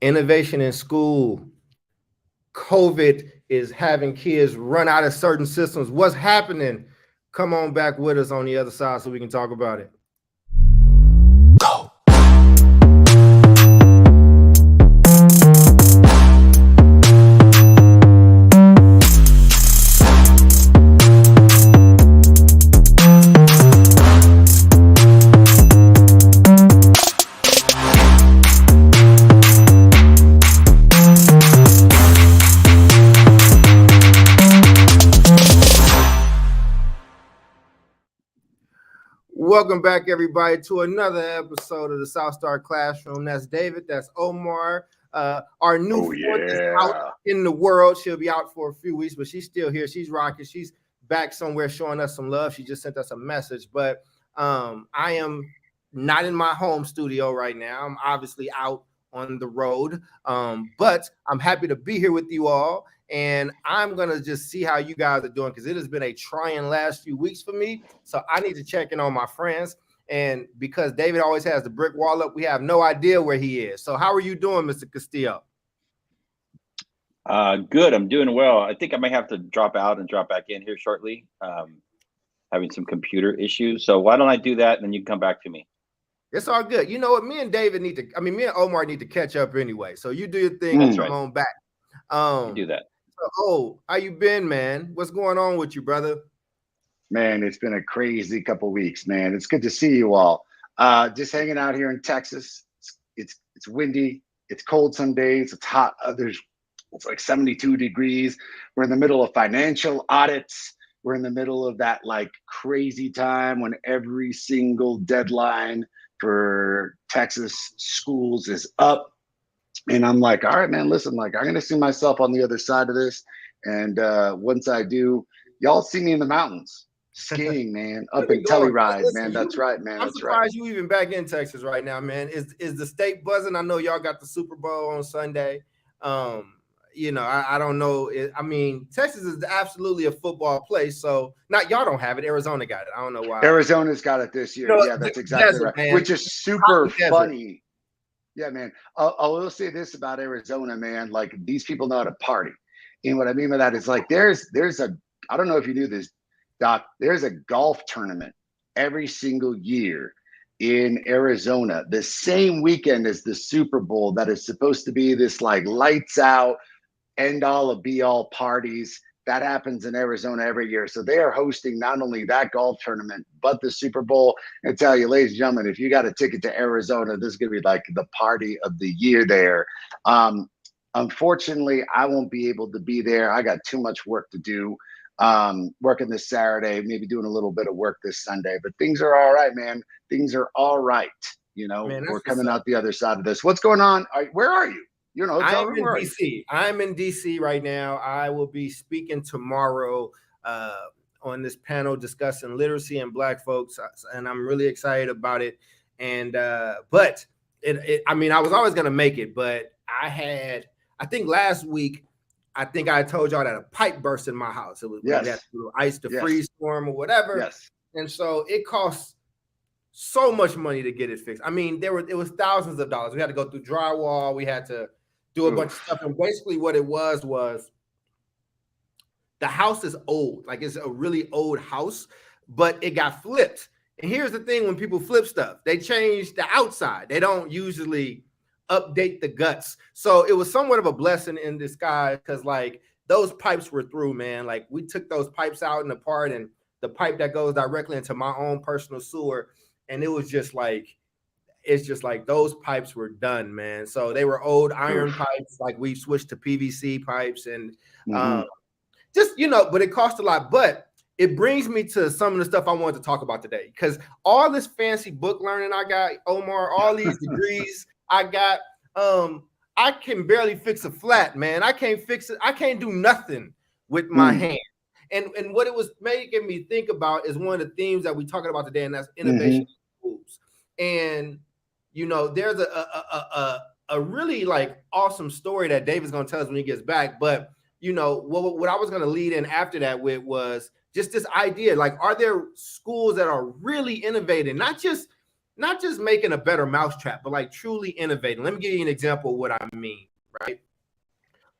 Innovation in school. COVID is having kids run out of certain systems. What's happening? Come on back with us on the other side so we can talk about it. Go. Welcome back, everybody, to another episode of the South Star Classroom. That's David. That's Omar. Our new fourth is out in the world. She'll be out for a few weeks, but she's still here. She's rocking. She's back somewhere showing us some love. She just sent us a message. But I am not in my home studio right now. I'm obviously out on the road. But I'm happy to be here with you all. And I'm going to just see how you guys are doing because it has been a trying last few weeks for me. So I need to check in on my friends. And because David always has the brick wall up, we have no idea where he is. So how are you doing, Mr. Castillo? Good. I'm doing well. I think I might have to drop out and drop back in here shortly. Having some computer issues. So why don't I do that and then you can come back to me. It's all good. You know what? Me and David me and Omar need to catch up anyway. So you do your thing and come on back. Do that. So, how you been, man? What's going on with you, brother? Man, it's been a crazy couple weeks, man. It's good to see you all. Just hanging out here in Texas. It's windy. It's cold some days. It's hot others. It's like 72 degrees. We're in the middle of financial audits. We're in the middle of that like crazy time when every single deadline for Texas schools is up. And I'm like, all right, man, listen, like, I'm going to see myself on the other side of this. And once I do, y'all see me in the mountains skiing, man, up in Telluride, man. That's right, man. I'm surprised you even back in Texas right now, man. Is the state buzzing? I know y'all got the Super Bowl on Sunday. I don't know. I mean, Texas is absolutely a football place. So not y'all don't have it. Arizona got it. I don't know why. Arizona's got it this year. Yeah, that's exactly right. Man. Which is super funny. Yeah, man. I will say this about Arizona, man. Like, these people know how to party. And what I mean by that is, like, there's a, I don't know if you knew this, Doc, there's a golf tournament every single year in Arizona, the same weekend as the Super Bowl, that is supposed to be this, like, lights out, end all of be all parties. That happens in Arizona every year. So they are hosting not only that golf tournament, but the Super Bowl. I tell you, ladies and gentlemen, if you got a ticket to Arizona, this is going to be like the party of the year there. Unfortunately, I won't be able to be there. I got too much work to do. Working this Saturday, maybe doing a little bit of work this Sunday, but things are all right, man. Things are all right. You know, man, we're coming out the other side of this. What's going on? Where are you? You know, I'm in DC. I'm in DC right now. I will be speaking tomorrow on this panel discussing literacy and Black folks, and I'm really excited about it. And but I mean, I was always going to make it, but I think last week, I think I told y'all that a pipe burst in my house. It was that little ice to freeze storm or whatever. Yes. And so it costs so much money to get it fixed. I mean, it was thousands of dollars. We had to go through drywall. We had to do a bunch of stuff. And basically what it was the house is old. Like, it's a really old house, but it got flipped. And here's the thing, when people flip stuff, they change the outside. They don't usually update the guts. So it was somewhat of a blessing in disguise because, like, those pipes were through, man. Like, we took those pipes out and apart, and the pipe that goes directly into my own personal sewer. And it was just like, it's just like those pipes were done, man. So they were old iron pipes. Like, we switched to PVC pipes and just, but it cost a lot. But it brings me to some of the stuff I wanted to talk about today, because all this fancy book learning I got, Omar, all these degrees I got, I can barely fix a flat, man. I can't fix it. I can't do nothing with my hand. And what it was making me think about is one of the themes that we're talking about today, and that's innovation in schools. And there's a really like awesome story that David's gonna tell us when he gets back. But what I was gonna lead in after that with was just this idea: like, are there schools that are really innovating, not just not just making a better mousetrap, but like truly innovating. Let me give you an example of what I mean, right?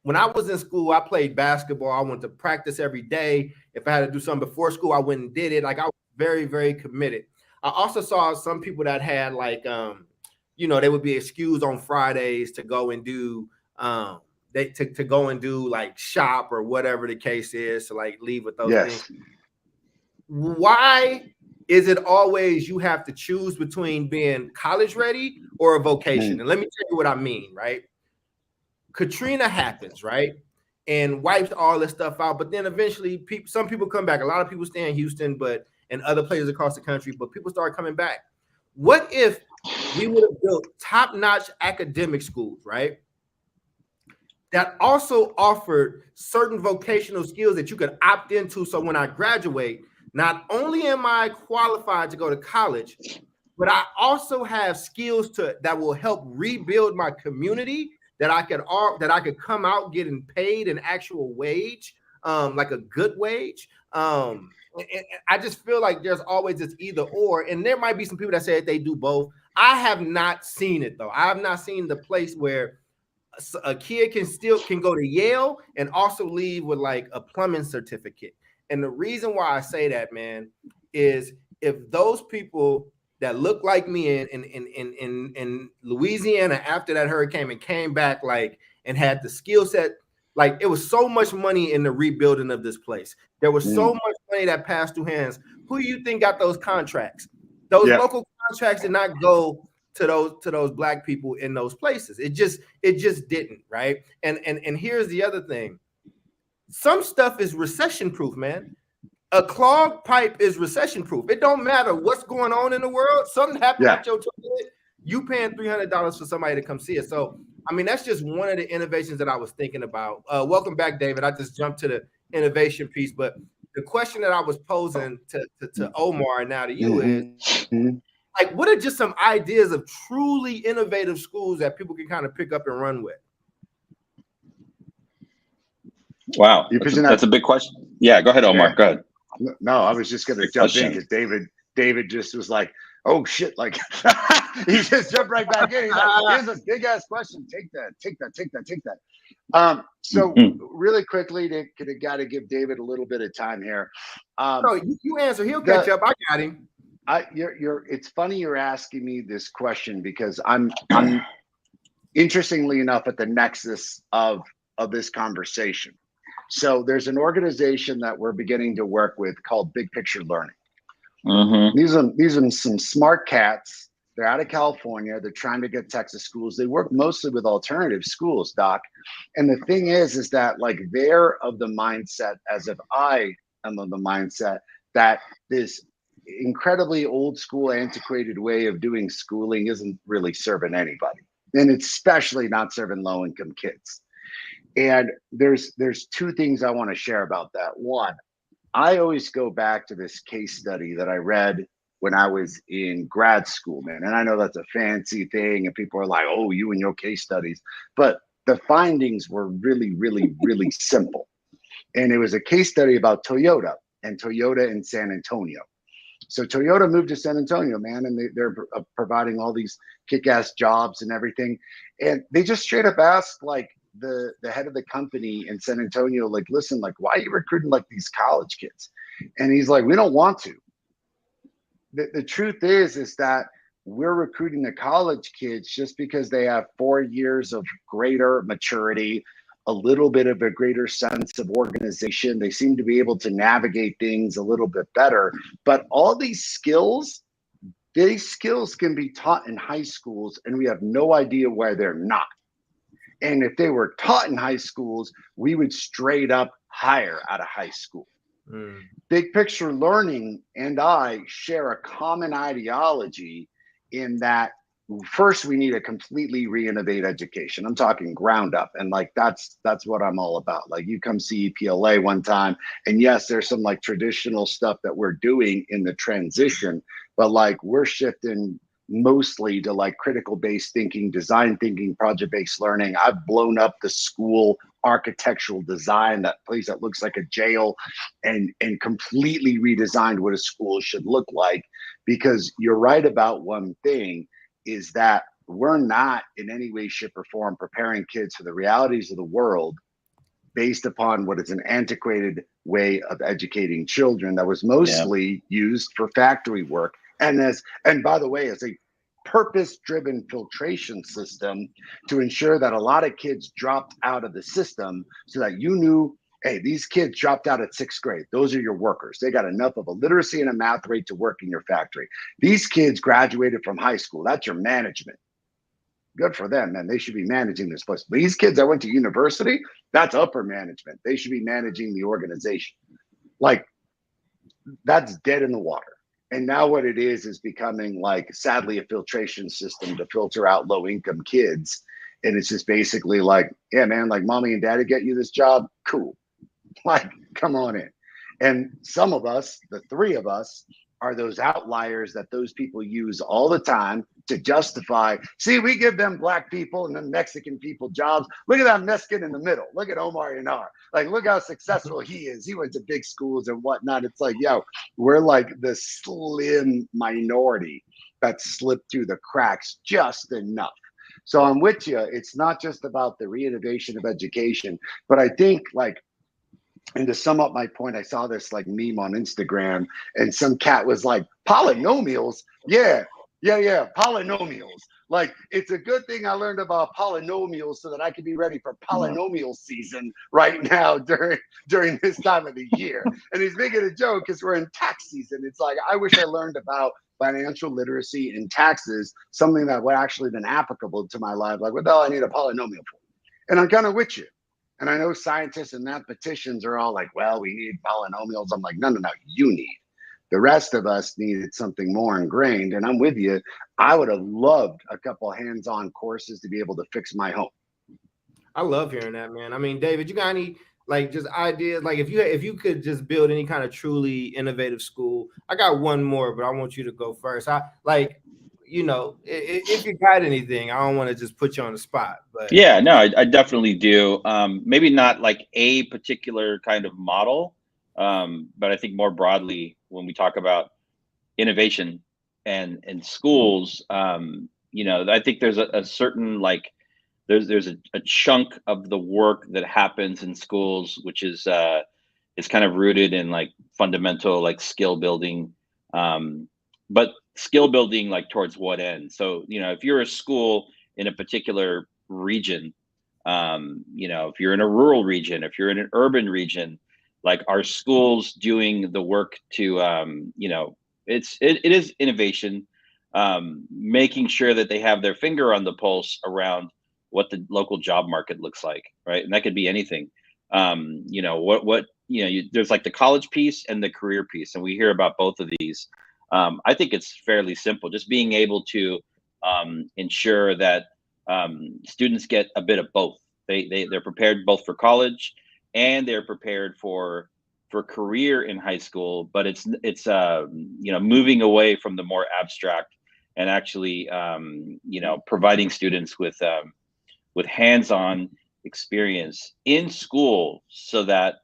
When I was in school, I played basketball. I went to practice every day. If I had to do something before school, I went and did it. Like I was very, very committed. I also saw some people that had like, they would be excused on Fridays to go and do, to go and do like shop or whatever the case is, to like leave with those things. Why is it always you have to choose between being college ready or a vocation? And let me tell you what I mean, right? Katrina happens, right? And wipes all this stuff out. But then eventually some people come back. A lot of people stay in Houston, and other places across the country, but people start coming back. What if we would have built top-notch academic schools, right? That also offered certain vocational skills that you could opt into. So when I graduate, not only am I qualified to go to college, but I also have skills that will help rebuild my community, that I could come out getting paid an actual wage, like a good wage. And I just feel like there's always this either or, and there might be some people that say that they do both. I have not seen it though. I have not seen the place where a kid can go to Yale and also leave with like a plumbing certificate. And the reason why I say that, man, is if those people that look like me in Louisiana after that hurricane and came back like and had the skill set, like it was so much money in the rebuilding of this place. There was so much money that passed through hands. Who do you think got those contracts? Those local contracts did not go to those black people in those places. It just didn't, right? And here's the other thing. Some stuff is recession proof, man. A clogged pipe is recession proof. It don't matter what's going on in the world. Something happened with your toilet, you paying $300 for somebody to come see it. So, I mean, that's just one of the innovations that I was thinking about. Welcome back, David. I just jumped to the innovation piece, but the question that I was posing to Omar and now to you is, like, what are just some ideas of truly innovative schools that people can kind of pick up and run with? Wow, that's a big question. Yeah, go ahead, Omar. Go ahead. No, I was just going to jump in because David just was like, oh shit, like he just jumped right back in. He's like, here's a big ass question. Take that. So really quickly, to got to give David a little bit of time here. No, you answer. He'll catch up. I got him. It's funny you're asking me this question because I'm interestingly enough at the nexus of this conversation. So there's an organization that we're beginning to work with called Big Picture Learning. These are some smart cats. They're out of California. They're trying to get Texas schools. They work mostly with alternative schools, Doc. And the thing is that like they're of the mindset, as if I am of the mindset, that this incredibly old school, antiquated way of doing schooling isn't really serving anybody. And it's especially not serving low income kids. And there's two things I want to share about that. One, I always go back to this case study that I read when I was in grad school, man. And I know that's a fancy thing and people are like, oh, you and your case studies. But the findings were really, really, really simple. And it was a case study about Toyota in San Antonio. So Toyota moved to San Antonio, man, and they're providing all these kick-ass jobs and everything. And they just straight up asked, like, the head of the company in San Antonio, like, listen, like, why are you recruiting like these college kids? And he's like, we don't want to. The truth is that we're recruiting the college kids just because they have 4 years of greater maturity, a little bit of a greater sense of organization. They seem to be able to navigate things a little bit better. But all these skills can be taught in high schools, and we have no idea why they're not. And if they were taught in high schools, we would straight up hire out of high school. Big Picture Learning and I share a common ideology in that first we need to completely re-innovate education. I'm talking ground up, and like that's what I'm all about. Like, you come see EPLA one time, and yes, there's some like traditional stuff that we're doing in the transition, but like we're shifting mostly to like critical based thinking, design thinking, project based learning. I've blown up the school architectural design, that place that looks like a jail, and completely redesigned what a school should look like. Because you're right about one thing, is that we're not in any way, shape, or form preparing kids for the realities of the world based upon what is an antiquated way of educating children that was mostly used for factory work. And by the way, as a purpose-driven filtration system to ensure that a lot of kids dropped out of the system, so that you knew, hey, these kids dropped out at 6th grade. Those are your workers. They got enough of a literacy and a math rate to work in your factory. These kids graduated from high school. That's your management. Good for them, man. They should be managing this place. But these kids that went to university, that's upper management. They should be managing the organization. Like, that's dead in the water. And now what it is becoming, like, sadly, a filtration system to filter out low-income kids. And it's just basically like, yeah, man, like, mommy and daddy get you this job. Cool. Like, come on in. And some of us, the three of us, are those outliers that those people use all the time to justify. See, we give them black people and then Mexican people jobs. Look at that Mexican in the middle. Look at Omar Yanar. Like, look how successful he is. He went to big schools and whatnot. It's like, yo, we're like the slim minority that slipped through the cracks just enough. So I'm with you. It's not just about the re-innovation of education, but I think, like, and to sum up my point, I saw this like meme on Instagram, and some cat was like, polynomials? Yeah, polynomials. Like, it's a good thing I learned about polynomials so that I could be ready for polynomial season right now during this time of the year. And he's making a joke because we're in tax season. It's like, I wish I learned about financial literacy and taxes, something that would actually been applicable to my life. Like, what the hell I need a polynomial for? And I'm kind of with you. And I know scientists and mathematicians are all like, well, we need polynomials. I'm like, no, you need. The rest of us needed something more ingrained. And I'm with you. I would have loved a couple of hands-on courses to be able to fix my home. I love hearing that, man. I mean, David, you got any, like, just ideas? Like, if you could just build any kind of truly innovative school. I got one more, but I want you to go first. You know, if you got anything, I don't want to just put you on the spot, but yeah, no, I definitely do. Maybe not like a particular kind of model, but I think more broadly, when we talk about innovation and schools, you know, I think there's a certain, like, there's a chunk of the work that happens in schools, which is kind of rooted in, like, fundamental, like, skill building, but skill building, like, towards what end? So, you know, if you're a school in a particular region, you know, if you're in a rural region, if you're in an urban region, like, are schools doing the work to, you know, it is innovation, making sure that they have their finger on the pulse around what the local job market looks like, right? And that could be anything. You know, what you know, there's like the college piece and the career piece, and we hear about both of these. I think it's fairly simple, just being able to ensure that students get a bit of both. They're prepared both for college and they're prepared for career in high school, but it's you know, moving away from the more abstract and actually you know, providing students with hands-on experience in school, so that,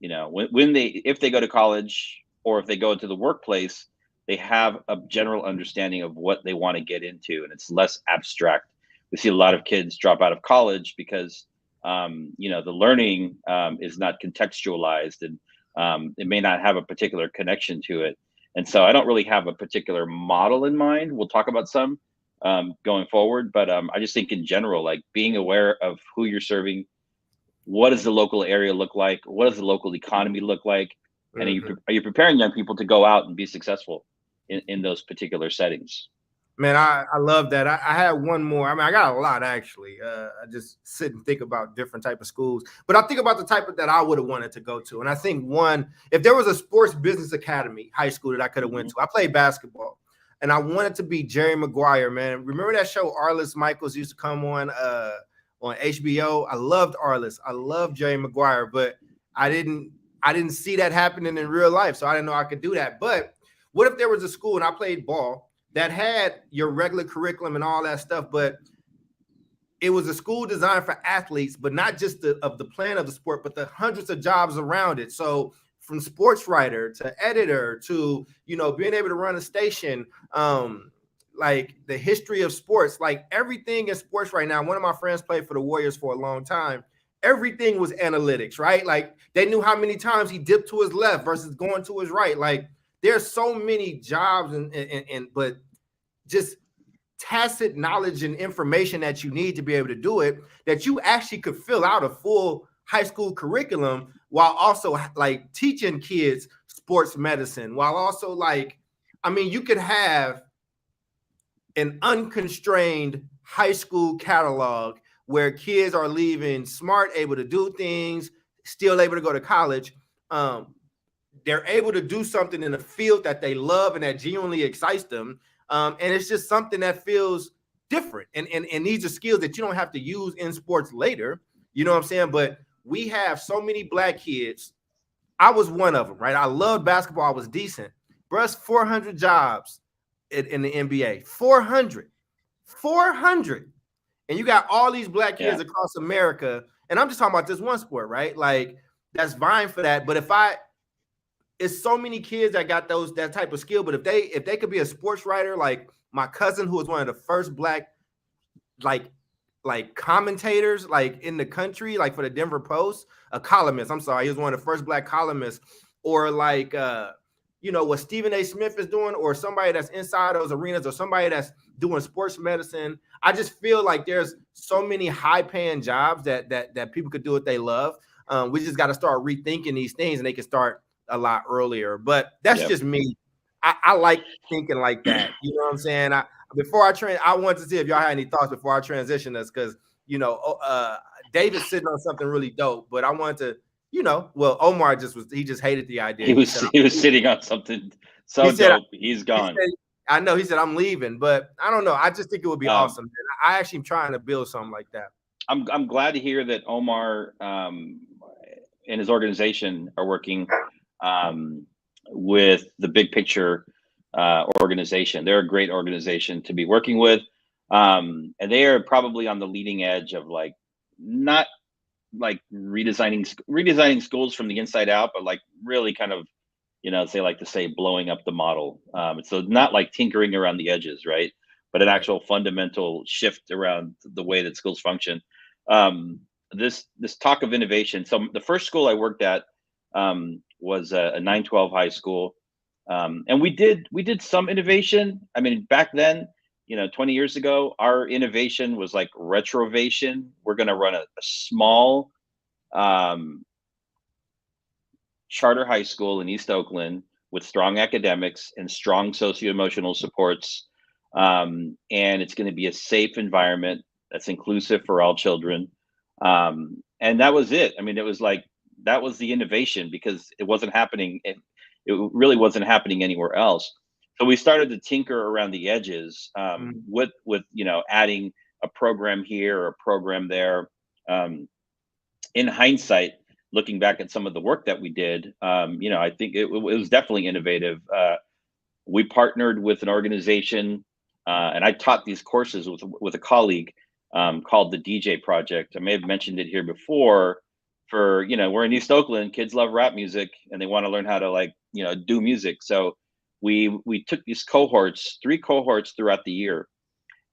you know, if they go to college or if they go into the workplace, they have a general understanding of what they want to get into, and it's less abstract. We see a lot of kids drop out of college because you know, the learning is not contextualized, and it may not have a particular connection to it. And so I don't really have a particular model in mind. We'll talk about some going forward, but I just think in general, like, being aware of who you're serving, what does the local area look like, what does the local economy look like, and are you preparing young people to go out and be successful in those particular settings? Man, I love that. I had one more. I mean, I got a lot, actually. I just sit and think about different type of schools, but I think about the type of that I would have wanted to go to. And I think one, if there was a sports business academy high school that I could have went to, I played basketball, and I wanted to be Jerry Maguire, man. Remember that show Arliss Michaels used to come on HBO? I loved Arliss. I loved Jerry Maguire, but I didn't see that happening in real life, so I didn't know I could do that. But what if there was a school, and I played ball, that had your regular curriculum and all that stuff, but it was a school designed for athletes, but not just of the plan of the sport, but the hundreds of jobs around it. So from sports writer to editor to, you know, being able to run a station, like the history of sports, like everything in sports right now. One of my friends played for the Warriors for a long time. Everything was analytics, right? Like they knew how many times he dipped to his left versus going to his right. Like there's so many jobs but just tacit knowledge and information that you need to be able to do it, that you actually could fill out a full high school curriculum while also like teaching kids sports medicine, while also like, I mean, you could have an unconstrained high school catalog where kids are leaving smart, able to do things, still able to go to college. They're able to do something in a field that they love and that genuinely excites them. And it's just something that feels different. And these are skills that you don't have to use in sports later. You know what I'm saying? But we have so many Black kids. I was one of them, right? I loved basketball. I was decent. Bruh, 400 jobs in the NBA. 400. And you got all these Black kids across America. And I'm just talking about this one sport, right? Like that's vying for that. But it's so many kids that got that type of skill. But if they could be a sports writer, like my cousin, who was one of the first Black like commentators like in the country, like for the Denver Post, a columnist. I'm sorry, he was one of the first Black columnists, or like you know what Stephen A. Smith is doing, or somebody that's inside those arenas, or somebody that's doing sports medicine. I just feel like there's so many high-paying jobs that people could do what they love. We just got to start rethinking these things, and they can start a lot earlier. But that's just me. I like thinking like that. You know what I'm saying? I wanted to see if y'all had any thoughts before I transition us, because you know, David's sitting on something really dope, but I wanted to, you know, well, Omar he just hated the idea. He was sitting on something so dope. He's gone. I know. He said I'm leaving, but I don't know. I just think it would be awesome. I actually am trying to build something like that. I'm glad to hear that Omar and his organization are working with the Big Picture organization. They're a great organization to be working with, and they are probably on the leading edge of like not like redesigning schools from the inside out, but like really kind of, you know, they like to say blowing up the model. So not like tinkering around the edges, right? But an actual fundamental shift around the way that schools function. This talk of innovation. So the first school I worked at was a 912 high school. And we did some innovation. I mean, back then, you know, 20 years ago, our innovation was like retrovation. We're going to run a small charter high school in East Oakland with strong academics and strong socio-emotional supports. And it's going to be a safe environment that's inclusive for all children. And that was it. I mean, it was like, that was the innovation, because it wasn't happening. It really wasn't happening anywhere else. So we started to tinker around the edges with you know, adding a program here or a program there. In hindsight, looking back at some of the work that we did, you know, I think it was definitely innovative. We partnered with an organization, and I taught these courses with a colleague called the DJ Project. I may have mentioned it here before. For, you know, we're in East Oakland, kids love rap music and they want to learn how to, like, you know, do music. So we took these cohorts, 3 cohorts throughout the year,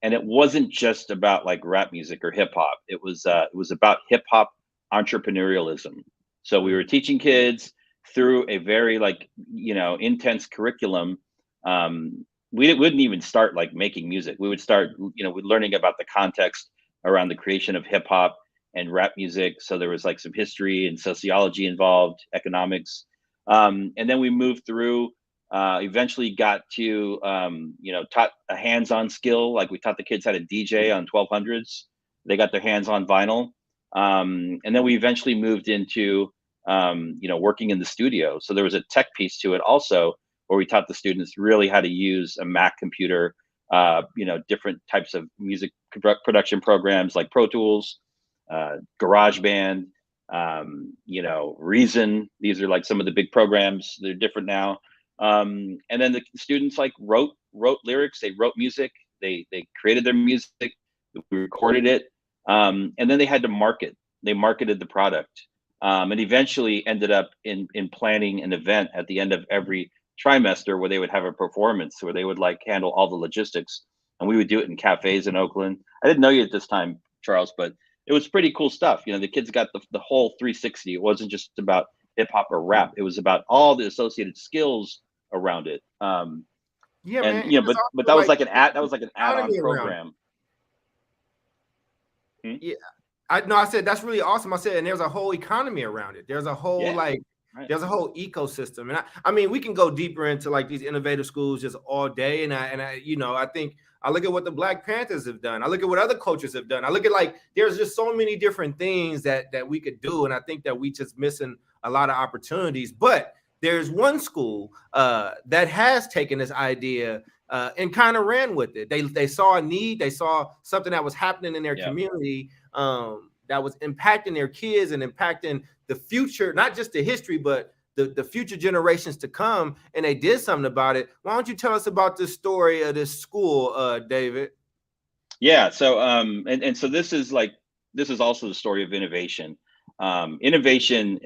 and it wasn't just about like rap music or hip hop. It was about hip hop entrepreneurialism. So we were teaching kids through a very, like, you know, intense curriculum. We wouldn't even start like making music. We would start, you know, with learning about the context around the creation of hip hop and rap music. So there was like some history and sociology involved, economics. And then we moved through, eventually got to, you know, taught a hands-on skill. Like we taught the kids how to DJ on 1200s. They got their hands on vinyl. And then we eventually moved into, you know, working in the studio. So there was a tech piece to it also, where we taught the students really how to use a Mac computer, you know, different types of music production programs like Pro Tools, GarageBand, you know, Reason. These are like some of the big programs. They're different now. And then the students like wrote lyrics. They wrote music. They created their music. We recorded it. And then they had to market. They marketed the product, and eventually ended up in planning an event at the end of every trimester where they would have a performance where they would like handle all the logistics, and we would do it in cafes in Oakland. I didn't know you at this time, Charles, but it was pretty cool stuff. You know, the kids got the whole 360. It wasn't just about hip hop or rap. It was about all the associated skills around it. Yeah, and man. you know, but that was like an add-on program. Yeah. I said that's really awesome. I said, and there's a whole economy around it. There's a whole there's a whole ecosystem. And I mean, we can go deeper into like these innovative schools just all day. And I you know, I think I look at what the Black Panthers have done. I look at what other coaches have done. I look at like there's just so many different things that we could do. And I think that we just missing a lot of opportunities. But there's one school that has taken this idea and kind of ran with it. They saw a need, they saw something that was happening in their community that was impacting their kids and impacting the future, not just the history, but the future generations to come. And they did something about it. Why don't you tell us about this story of this school, David? Yeah. So and so this is also the story of innovation. Innovation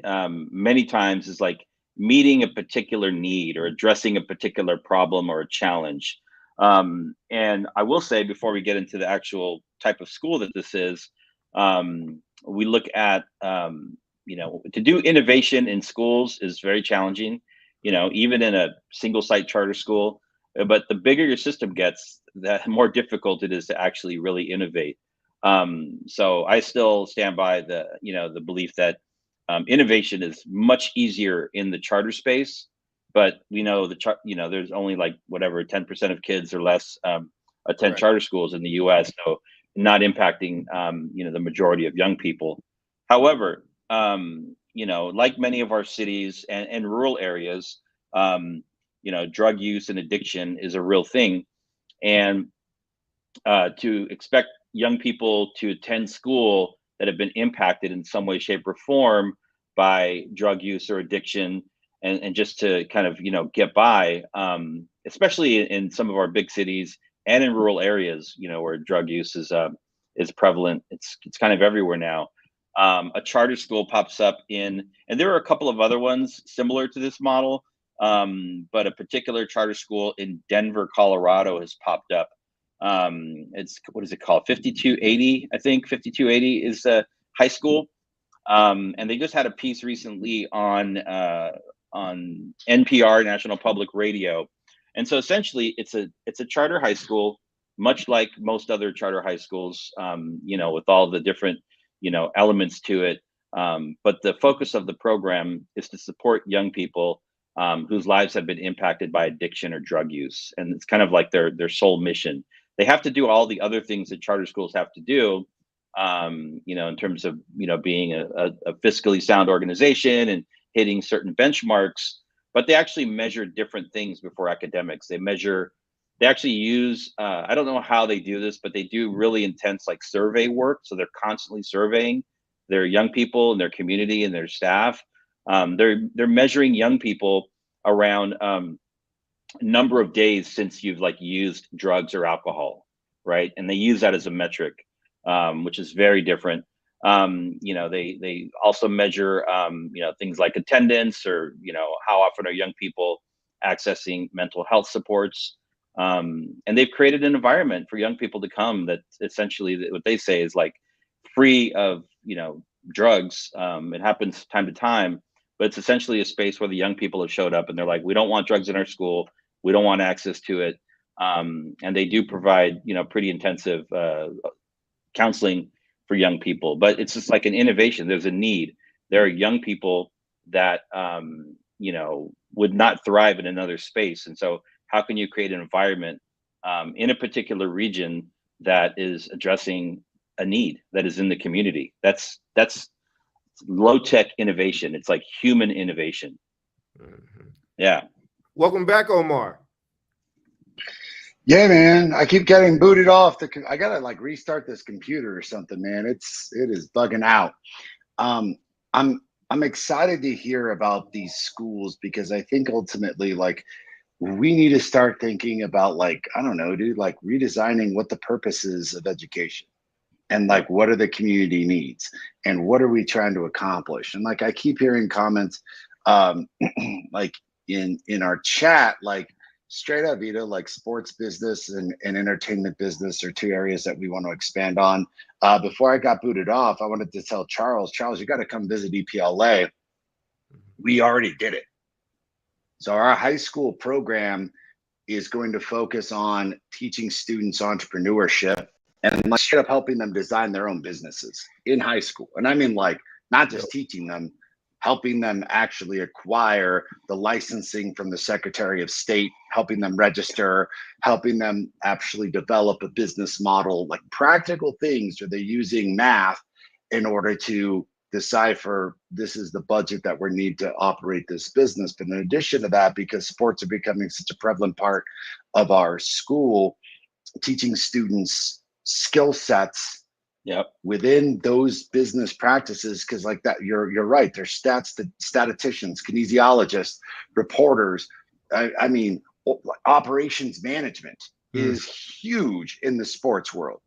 many times is like meeting a particular need or addressing a particular problem or a challenge. And I will say, before we get into the actual type of school that this is, we look at, you know, to do innovation in schools is very challenging, you know, even in a single site charter school. But the bigger your system gets, the more difficult it is to actually really innovate. So I still stand by the belief that innovation is much easier in the charter space, but we know there's only like whatever 10% of kids or less attend charter schools in the U.S., so not impacting the majority of young people. However, like many of our cities and rural areas, drug use and addiction is a real thing, and to expect young people to attend school that have been impacted in some way, shape, or form by drug use or addiction, and just to kind of get by, especially in some of our big cities and in rural areas, where drug use is prevalent. It's kind of everywhere now. A charter school pops up and there are a couple of other ones similar to this model, but a particular charter school in Denver, Colorado has popped up. It's, what is it called? 5280, I think. 5280 is a high school. And they just had a piece recently on NPR, National Public Radio. And so essentially it's a charter high school, much like most other charter high schools, with all the different, elements to it. But the focus of the program is to support young people whose lives have been impacted by addiction or drug use. And it's kind of like their sole mission. They have to do all the other things that charter schools have to do, in terms of, being a fiscally sound organization and hitting certain benchmarks, but they actually measure different things before academics. They actually use, I don't know how they do this, but they do really intense like survey work. So they're constantly surveying their young people and their community and their staff. They're measuring young people around number of days since you've like used drugs or alcohol, right? And they use that as a metric, which is very different. They also measure, things like attendance or, how often are young people accessing mental health supports. And they've created an environment for young people to come that essentially what they say is like free of, drugs. It happens time to time, but it's essentially a space where the young people have showed up and they're like, we don't want drugs in our school. We don't want access to it. And they do provide, pretty intensive counseling for young people, but it's just like an innovation. There's a need. There are young people that, would not thrive in another space. And so how can you create an environment in a particular region that is addressing a need that is in the community? That's low-tech innovation. It's like human innovation. Mm-hmm. Yeah. Welcome back, Omar. Yeah, man. I keep getting booted off. I gotta like restart this computer or something, man. It is bugging out. I'm excited to hear about these schools because I think ultimately, like, we need to start thinking about, like, I don't know, dude, like redesigning what the purpose is of education and like, what are the community needs and what are we trying to accomplish? And like, I keep hearing comments, like in our chat, like straight up, like sports business and entertainment business are two areas that we want to expand on. Before I got booted off, I wanted to tell Charles, you got to come visit EPLA. We already did it. So our high school program is going to focus on teaching students entrepreneurship and like straight up helping them design their own businesses in high school. And I mean, like, not just teaching them, helping them actually acquire the licensing from the Secretary of State, helping them register, helping them actually develop a business model, like practical things where they're using math in order to decipher this is the budget that we need to operate this business. But in addition to that, because sports are becoming such a prevalent part of our school, teaching students skill sets within those business practices, because like that, you're right, there's statisticians, kinesiologists, reporters. I mean, operations management is huge in the sports world.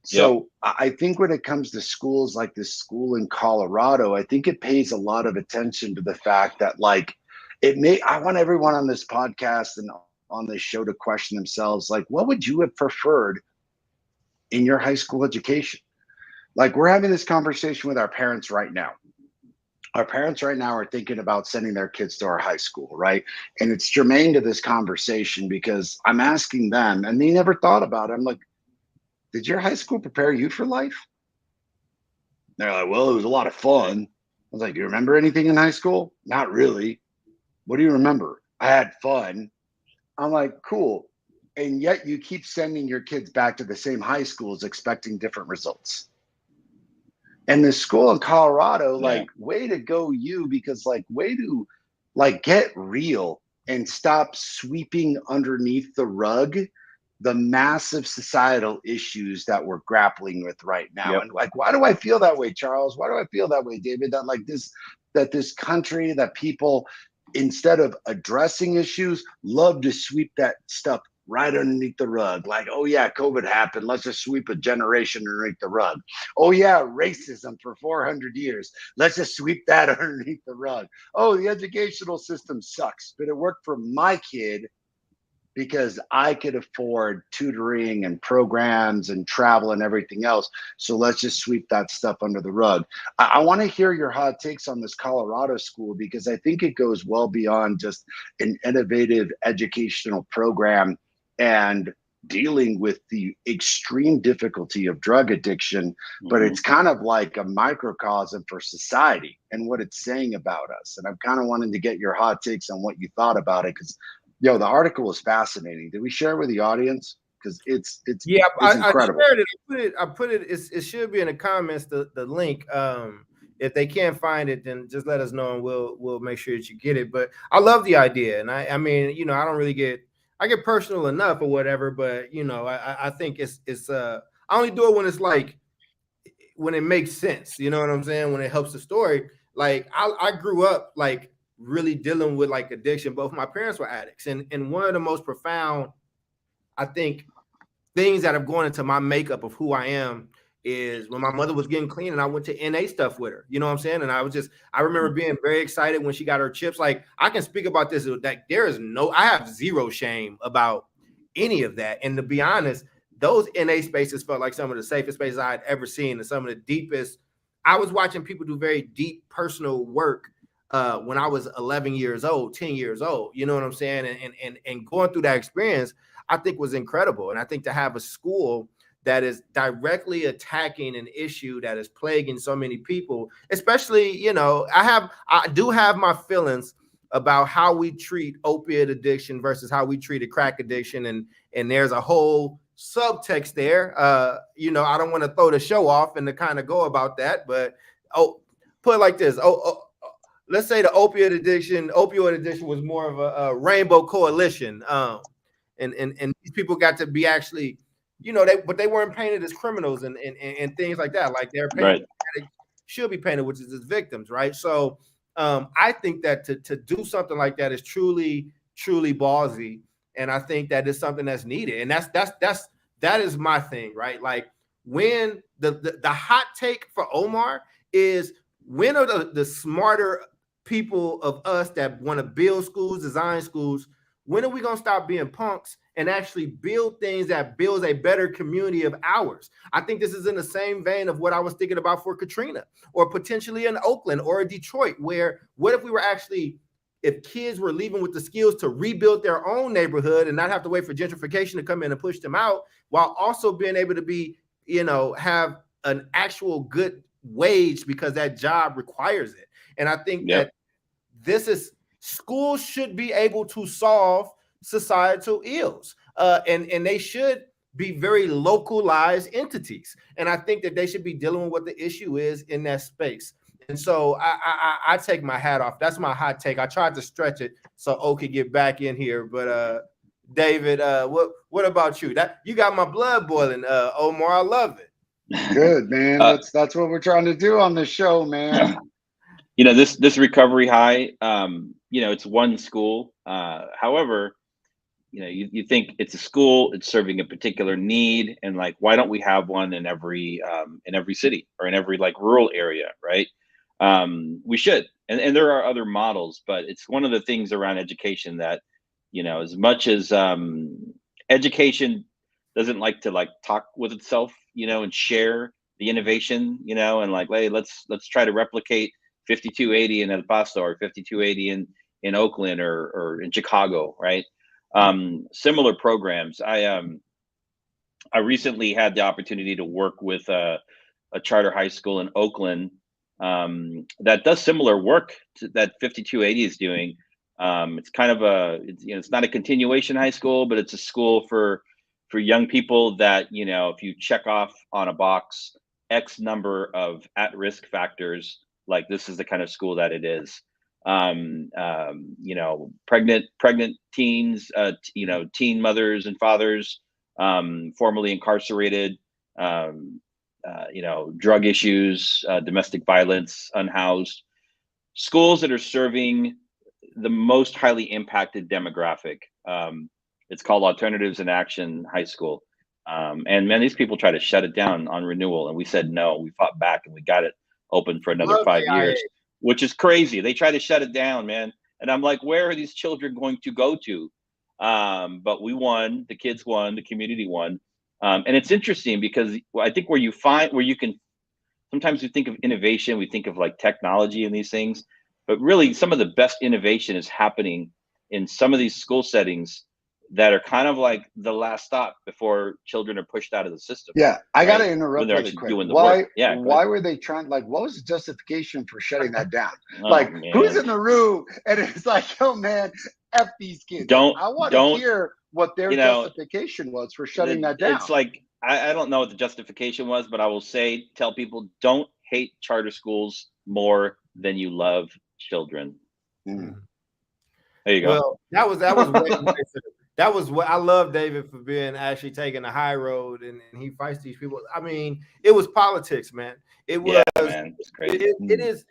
So I think when it comes to schools like this school in Colorado, I think it pays a lot of attention to the fact that like I want everyone on this podcast and on this show to question themselves, like, what would you have preferred in your high school education? Like, we're having this conversation with our parents right now. Our parents right now are thinking about sending their kids to our high school, right? And it's germane to this conversation because I'm asking them and they never thought about it. I'm like, did your high school prepare you for life? They're like, well, it was a lot of fun. I was like, do you remember anything in high school? Not really. What do you remember? I had fun. I'm like, cool. And yet you keep sending your kids back to the same high schools expecting different results. And the school in Colorado, like, way to go you, because like, way to like get real and stop sweeping underneath the rug the massive societal issues that we're grappling with right now. And like, why do I feel that way, Charles? Why do I feel that way, David? That like this country, that people, instead of addressing issues, love to sweep that stuff right underneath the rug. Like, oh yeah, COVID happened. Let's just sweep a generation underneath the rug. Oh yeah, racism for 400 years. Let's just sweep that underneath the rug. Oh, the educational system sucks, but it worked for my kid because I could afford tutoring and programs and travel and everything else. So let's just sweep that stuff under the rug. I want to hear your hot takes on this Colorado school, because I think it goes well beyond just an innovative educational program and dealing with the extreme difficulty of drug addiction, but it's kind of like a microcosm for society and what it's saying about us. And I'm kind of wanting to get your hot takes on what you thought about it, because the article was fascinating. Did we share it with the audience? Because it's incredible. I shared it. I put it. It should be in the comments. The link. If they can't find it, then just let us know and we'll make sure that you get it. But I love the idea, and I mean, I don't really get personal enough or whatever, but I think it's I only do it when it's like when it makes sense. You know what I'm saying? When it helps the story. Like I grew up like really dealing with like addiction. Both my parents were addicts, and one of the most profound, I think, things that have gone into my makeup of who I am is when my mother was getting clean and I went to NA stuff with her. You know what I'm saying? And I remember being very excited when she got her chips. Like, I can speak about this, that I have zero shame about any of that. And to be honest, those NA spaces felt like some of the safest spaces I had ever seen and some of the deepest. I was watching people do very deep personal work when I was 11 years old, 10 years old, you know what I'm saying? And going through that experience, I think was incredible. And I think to have a school that is directly attacking an issue that is plaguing so many people, especially, I do have my feelings about how we treat opiate addiction versus how we treated crack addiction. And there's a whole subtext there. I don't want to throw the show off and to kind of go about that, but put it like this. Let's say the opioid addiction was more of a rainbow coalition. And these people got to be actually, but they weren't painted as criminals and things like that. Like they're painted, they should be painted, which is as victims, right? So I think that to do something like that is truly, truly ballsy. And I think that is something that's needed. And that is my thing, right? Like when the hot take for Omar is, when are the smarter people of us that want to build schools, design schools, when are we going to stop being punks and actually build things that builds a better community of ours? I think this is in the same vein of what I was thinking about for Katrina, or potentially in Oakland or Detroit, where what if we were actually, if kids were leaving with the skills to rebuild their own neighborhood and not have to wait for gentrification to come in and push them out, while also being able to be, have an actual good wage because that job requires it. And I think that schools should be able to solve societal ills, and they should be very localized entities. And I think that they should be dealing with what the issue is in that space. And so I take my hat off. That's my hot take. I tried to stretch it so O could get back in here, but David, what about you? That you got my blood boiling, Omar. I love it. Good, man. That's what we're trying to do on the show, man. This recovery high, it's one school. However, you think it's a school, it's serving a particular need, and like, why don't we have one in every city or in every like rural area, right? We should, and there are other models, but it's one of the things around education that, as much as education doesn't like to like talk with itself, and share the innovation, and like, hey, let's try to replicate 5280 in El Paso or 5280 in Oakland or in Chicago, right? Similar programs. I recently had the opportunity to work with a charter high school in Oakland that does similar work that 5280 is doing. It's kind of it's not a continuation high school, but it's a school for young people that, if you check off on a box X number of at-risk factors, like this is the kind of school that it is. Pregnant teens, teen mothers and fathers, formerly incarcerated, drug issues, domestic violence, unhoused, schools that are serving the most highly impacted demographic. It's called Alternatives in Action High School. And man, these people try to shut it down on renewal. And we said, no, we fought back and we got it open for another 5 years, which is crazy. They try to shut it down, man. And I'm like, where are these children going to go to? But we won, the kids won, the community won. And it's interesting because I think where you can, sometimes we think of innovation, we think of like technology and these things, but really some of the best innovation is happening in some of these school settings that are kind of like the last stop before children are pushed out of the system. Yeah, I got to interrupt really quick. Why were they trying, like, what was the justification for shutting that down? Who's in the room? And it's like, oh man, F these kids. I want to hear what their justification was for shutting that down. It's like, I don't know what the justification was, but I will tell people, don't hate charter schools more than you love children. Mm. There you go. Well, that was way that was what I love David for being actually taking the high road and he fights these people. I mean, it was politics, man. It was, man. It's crazy. It is.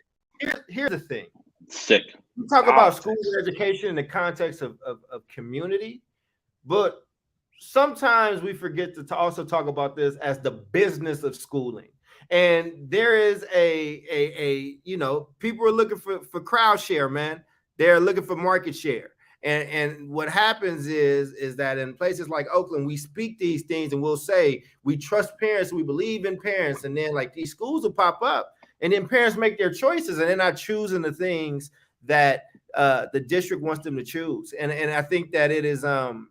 Here's the thing. Sick. We talk about school education in the context of community, but sometimes we forget to also talk about this as the business of schooling. And there is people are looking for crowd share, man. They're looking for market share. And what happens is that in places like Oakland, we speak these things and we'll say, we trust parents, we believe in parents. And then like these schools will pop up and then parents make their choices and they're not choosing the things that the district wants them to choose. And I think that it is, and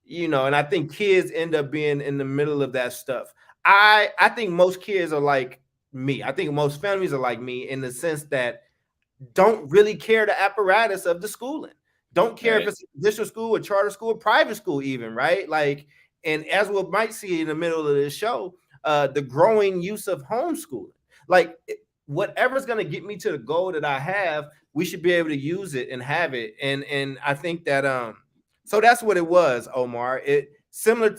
I think kids end up being in the middle of that stuff. I think most kids are like me. I think most families are like me in the sense that don't really care the apparatus of the schooling. Don't care if it's a district school, a charter school, a private school even, right? Like, and as we might see in the middle of this show, the growing use of homeschooling. Like, whatever's going to get me to the goal that I have, we should be able to use it and have it. And I think that, so that's what it was, Omar.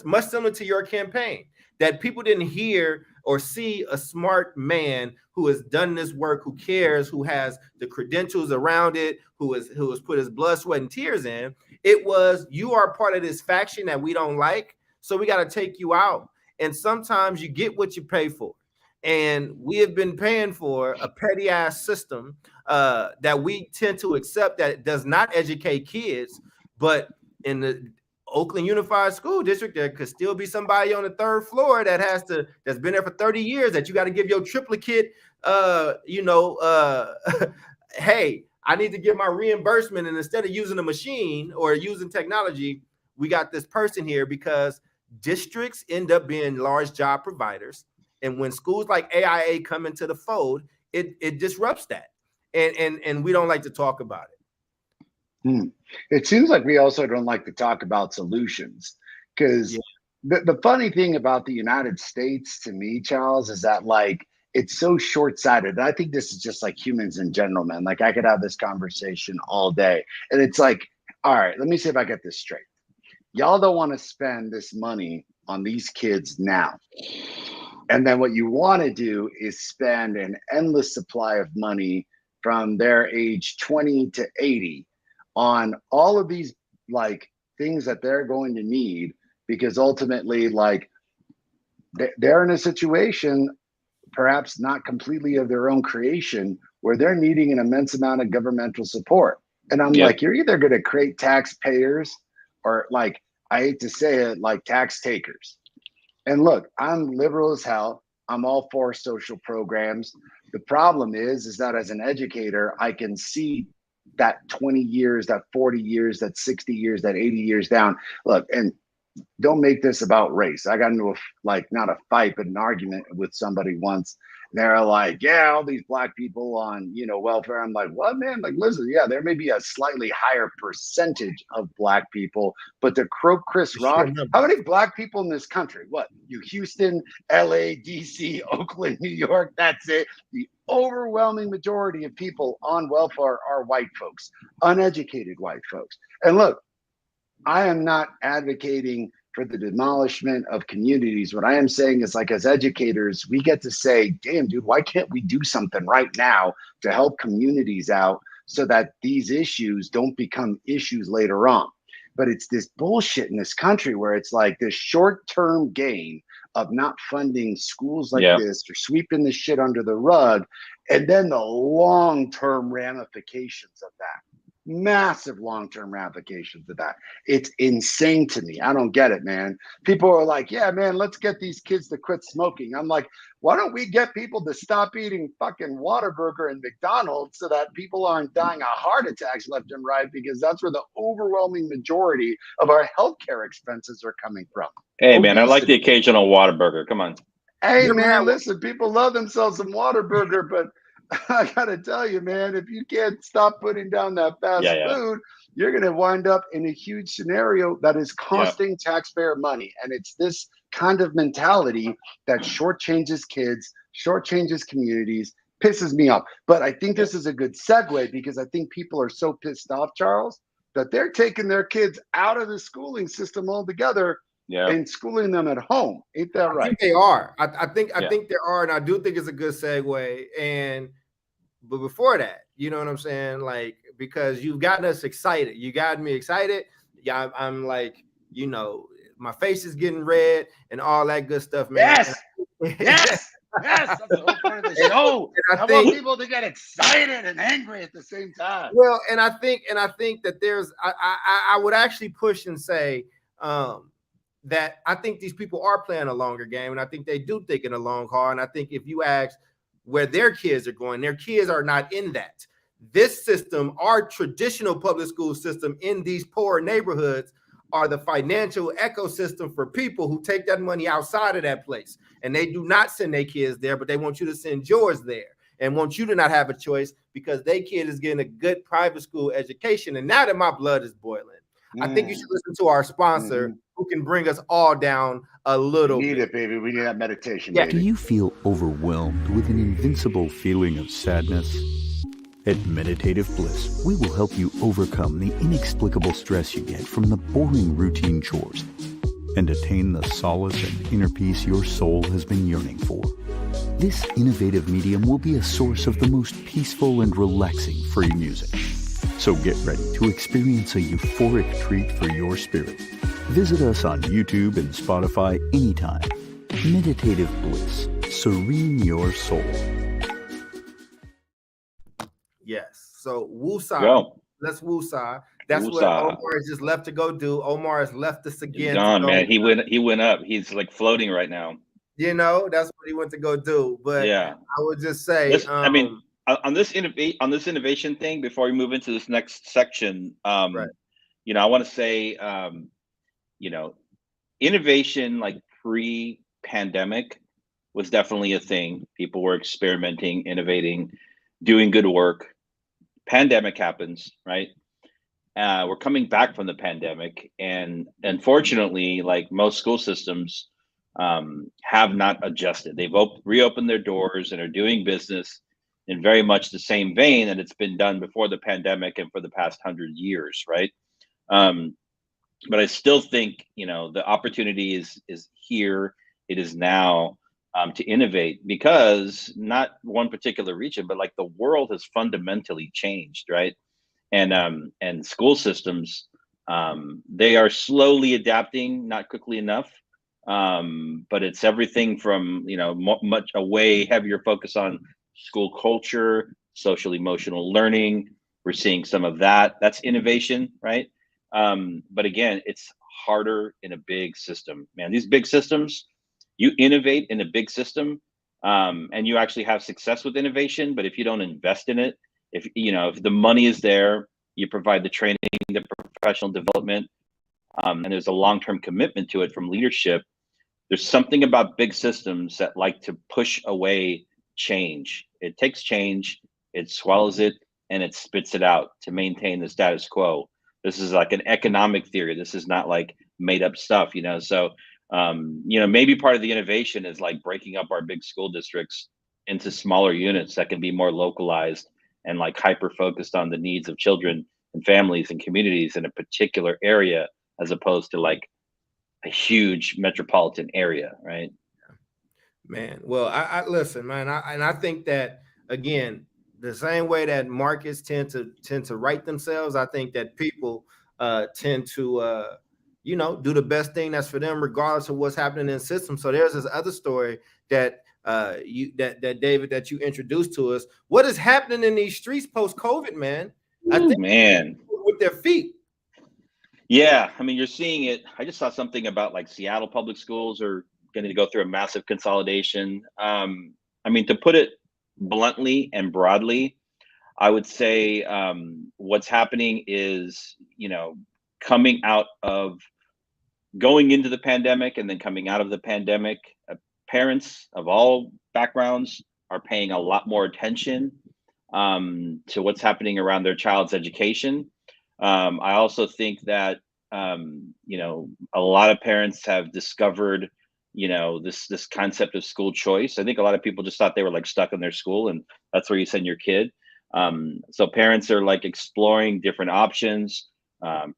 Much similar to your campaign, that people didn't hear or see a smart man who has done this work, who cares, who has the credentials around it, who has put his blood, sweat, and tears in. It was, you are part of this faction that we don't like, so we got to take you out. And sometimes you get what you pay for. And we have been paying for a petty ass system that we tend to accept that does not educate kids. But in the Oakland Unified School District, there could still be somebody on the third floor that's been there for 30 years that you got to give your triplicate, hey, I need to get my reimbursement. And instead of using a machine or using technology, we got this person here because districts end up being large job providers. And when schools like AIA come into the fold, it disrupts that. And we don't like to talk about it. It seems like we also don't like to talk about solutions, because the funny thing about the United States to me, Charles, is that like it's so short-sighted. I think this is just like humans in general, man. Like I could have this conversation all day, and it's like, all right, let me see if I get this straight. Y'all don't want to spend this money on these kids now. And then what you want to do is spend an endless supply of money from their age 20 to 80 on all of these like things that they're going to need, because ultimately like they're in a situation, perhaps not completely of their own creation, where they're needing an immense amount of governmental support. And I'm like, you're either going to create taxpayers or, like, I hate to say it, like tax takers. And look, I'm liberal as hell. I'm all for social programs. The problem is that as an educator, I can see that 20 years, that 40 years, that 60 years, that 80 years down. Look, and don't make this about race. I got into not a fight, but an argument with somebody once. They're like, yeah, all these black people on, welfare. I'm like, what, man? Like, listen, yeah, there may be a slightly higher percentage of black people, but to croak Chris Rock, how many black people in this country? What, Houston, LA, DC, Oakland, New York, that's it. The overwhelming majority of people on welfare are white folks, uneducated white folks. And look, I am not advocating for the demolishment of communities. What I am saying is, like, as educators, we get to say, damn, dude, why can't we do something right now to help communities out so that these issues don't become issues later on? But it's this bullshit in this country where it's like this short-term gain of not funding schools like this or sweeping the shit under the rug, and then the long-term ramifications of that. Massive long-term ramifications of that. It's insane to me. I don't get it, man. People are like, yeah, man, let's get these kids to quit smoking. I'm like, why don't we get people to stop eating fucking Whataburger and McDonald's so that people aren't dying of heart attacks left and right, because that's where the overwhelming majority of our healthcare expenses are coming from. Hey, man, I like the occasional Whataburger. Come on. Hey, man, listen, people love themselves some Whataburger, but I gotta tell you, man, if you can't stop putting down that fast food, you're gonna wind up in a huge scenario that is costing taxpayer money. And it's this kind of mentality that shortchanges kids, shortchanges communities, pisses me off. But I think this is a good segue, because I think people are so pissed off, Charles, that they're taking their kids out of the schooling system altogether and schooling them at home. Ain't that right? I think they are. I think there are, and I do think it's a good segue. But before that, you know what I'm saying? Like, because you've gotten us excited. You got me excited. Yeah, I'm like, my face is getting red and all that good stuff, man. Yes. That's the whole point of the show. I want people to get excited and angry at the same time. Well, and I think that there's, I would actually push and say that I think these people are playing a longer game, and I think they do think in a long haul. And I think if you ask where their kids are going, their kids are not in that. This system, our traditional public school system in these poor neighborhoods, are the financial ecosystem for people who take that money outside of that place. And they do not send their kids there, but they want you to send yours there and want you to not have a choice because their kid is getting a good private school education. And now that my blood is boiling, I think you should listen to our sponsor who can bring us all down a little bit. We need it, baby. We need that meditation. Do you feel overwhelmed with an invincible feeling of sadness? At Meditative Bliss, we will help you overcome the inexplicable stress you get from the boring routine chores and attain the solace and inner peace your soul has been yearning for. This innovative medium will be a source of the most peaceful and relaxing free music. So get ready to experience a euphoric treat for your spirit. Visit us on YouTube and Spotify anytime. Meditative bliss. Serene your soul. Yes. So woosah. Go. Let's woosah. That's what Woosah. Omar is just left to go do. Omar has left us again. He's gone, man. He went up. He's like floating right now. You know, that's what he went to go do. But yeah, I would just say, I mean, on this innovation thing, before we move into this next section, right. you know, I want to say, you know, innovation like pre-pandemic was definitely a thing. People were experimenting, innovating, doing good work. Pandemic happens, right? We're coming back from the pandemic, and unfortunately, like most school systems, have not adjusted. They've reopened their doors and are doing business in very much the same vein that it's been done before the pandemic and for the past 100 years, right? But I still think, you know, the opportunity is here. It is now, to innovate, because not one particular region, but like the world has fundamentally changed, right? And school systems, they are slowly adapting, not quickly enough. But it's everything from, you know, much a way heavier focus on school culture, social emotional learning. We're seeing some of that. That's innovation, right? But again, it's harder in a big system, man. These big systems, you innovate in a big system, and you actually have success with innovation. But if you don't invest in it, if the money is there, you provide the training, the professional development, and there's a long-term commitment to it from leadership. There's something about big systems that like to push away change. It takes change, it swallows it, and it spits it out to maintain the status quo. This is like an economic theory. This is not like made up stuff, you know? So, maybe part of the innovation is like breaking up our big school districts into smaller units that can be more localized and like hyper focused on the needs of children and families and communities in a particular area, as opposed to like a huge metropolitan area, right? Man, well, I listen, man. I think that, again, the same way that markets tend to right themselves, I think that people tend to do the best thing that's for them, regardless of what's happening in the system. So there's this other story that David, that you introduced to us. What is happening in these streets post-COVID, man? I think, man, with their feet. Yeah, I mean, you're seeing it. I just saw something about like Seattle public schools are going to go through a massive consolidation. I mean, to put it bluntly and broadly, I would say what's happening is, coming out of going into the pandemic and then coming out of the pandemic, parents of all backgrounds are paying a lot more attention to what's happening around their child's education. I also think that, a lot of parents have discovered, this concept of school choice. I think a lot of people just thought they were like stuck in their school and that's where you send your kid. So parents are like exploring different options,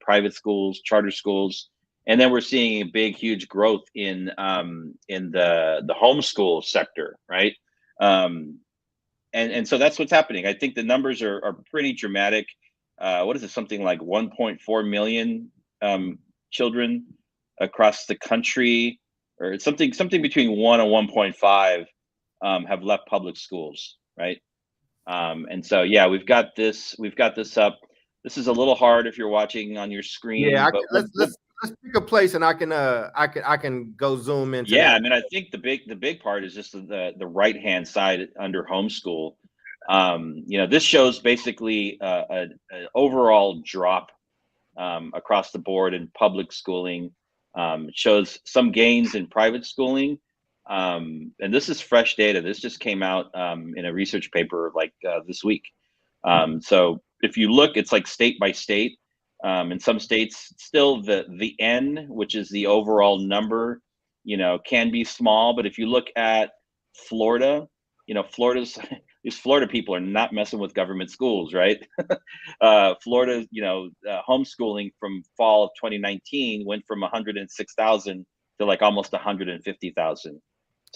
private schools, charter schools. And then we're seeing a big, huge growth in the homeschool sector, right? And so that's what's happening. I think the numbers are pretty dramatic. What is it? Something like 1.4 million children across the country, or it's something between 1 and 1.5 have left public schools, right? And so yeah, we've got this up. This is a little hard if you're watching on your screen. Yeah, let's pick a place and I can go zoom into. Yeah, that. I mean, I think the big part is just the right hand side under homeschool. This shows basically an overall drop across the board in public schooling. It shows some gains in private schooling, and this is fresh data. This just came out in a research paper like this week. So if you look, it's like state by state. In some states, still the N, which is the overall number, can be small. But if you look at Florida, these Florida people are not messing with government schools, right? Florida, homeschooling from fall of 2019 went from 106,000 to like almost 150,000.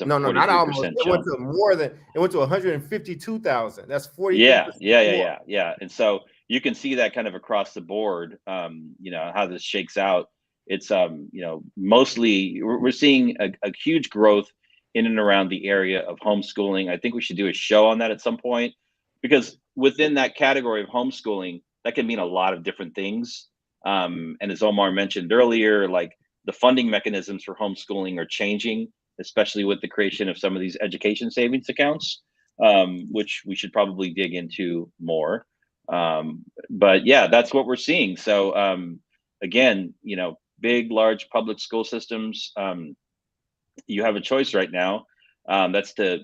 No, not almost. It went to more than. It went to 152,000. That's 40. Yeah. And so you can see that kind of across the board. How this shakes out It's mostly we're seeing a huge growth in and around the area of homeschooling. I think we should do a show on that at some point, because within that category of homeschooling, that can mean a lot of different things. And as Omar mentioned earlier, like the funding mechanisms for homeschooling are changing, especially with the creation of some of these education savings accounts, which we should probably dig into more. But yeah, that's what we're seeing. So again, big, large public school systems, you have a choice right now. That's to,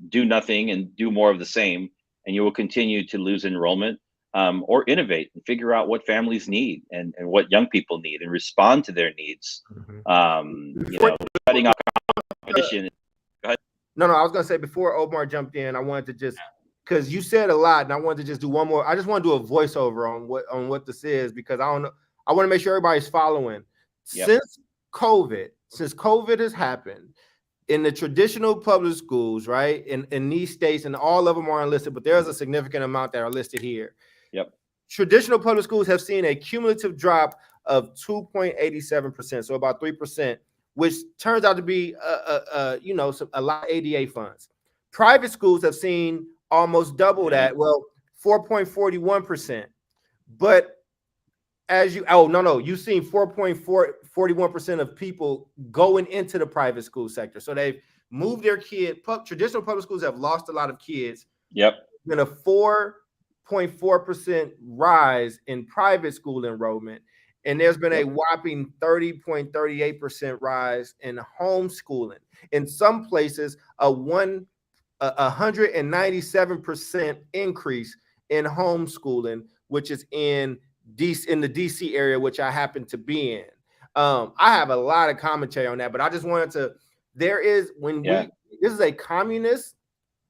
do nothing and do more of the same, and you will continue to lose enrollment, or innovate and figure out what families need and what young people need and respond to their needs. Cutting off competition. Go ahead. No, I was gonna say, before Omar jumped in, I wanted to just, because you said a lot, and I wanted to just do one more. I just want to do a voiceover on what this is, because I want to make sure everybody's following. Yep. Since COVID has happened, in the traditional public schools, right, in these states, and all of them are unlisted, but there's a significant amount that are listed here. Yep. Traditional public schools have seen a cumulative drop of 2.87%, so about 3%, which turns out to be a lot of ADA funds. Private schools have seen almost double that, 4.41%. But you've seen 4.41% of people going into the private school sector. So they've moved their traditional public schools have lost a lot of kids. Yep. Been a 4.4% rise in private school enrollment. And there's been a whopping 30.38% rise in homeschooling. In some places, a 197% increase in homeschooling, which is in the DC area, which I happen to be in. I have a lot of commentary on that, but I just wanted to. This is a communist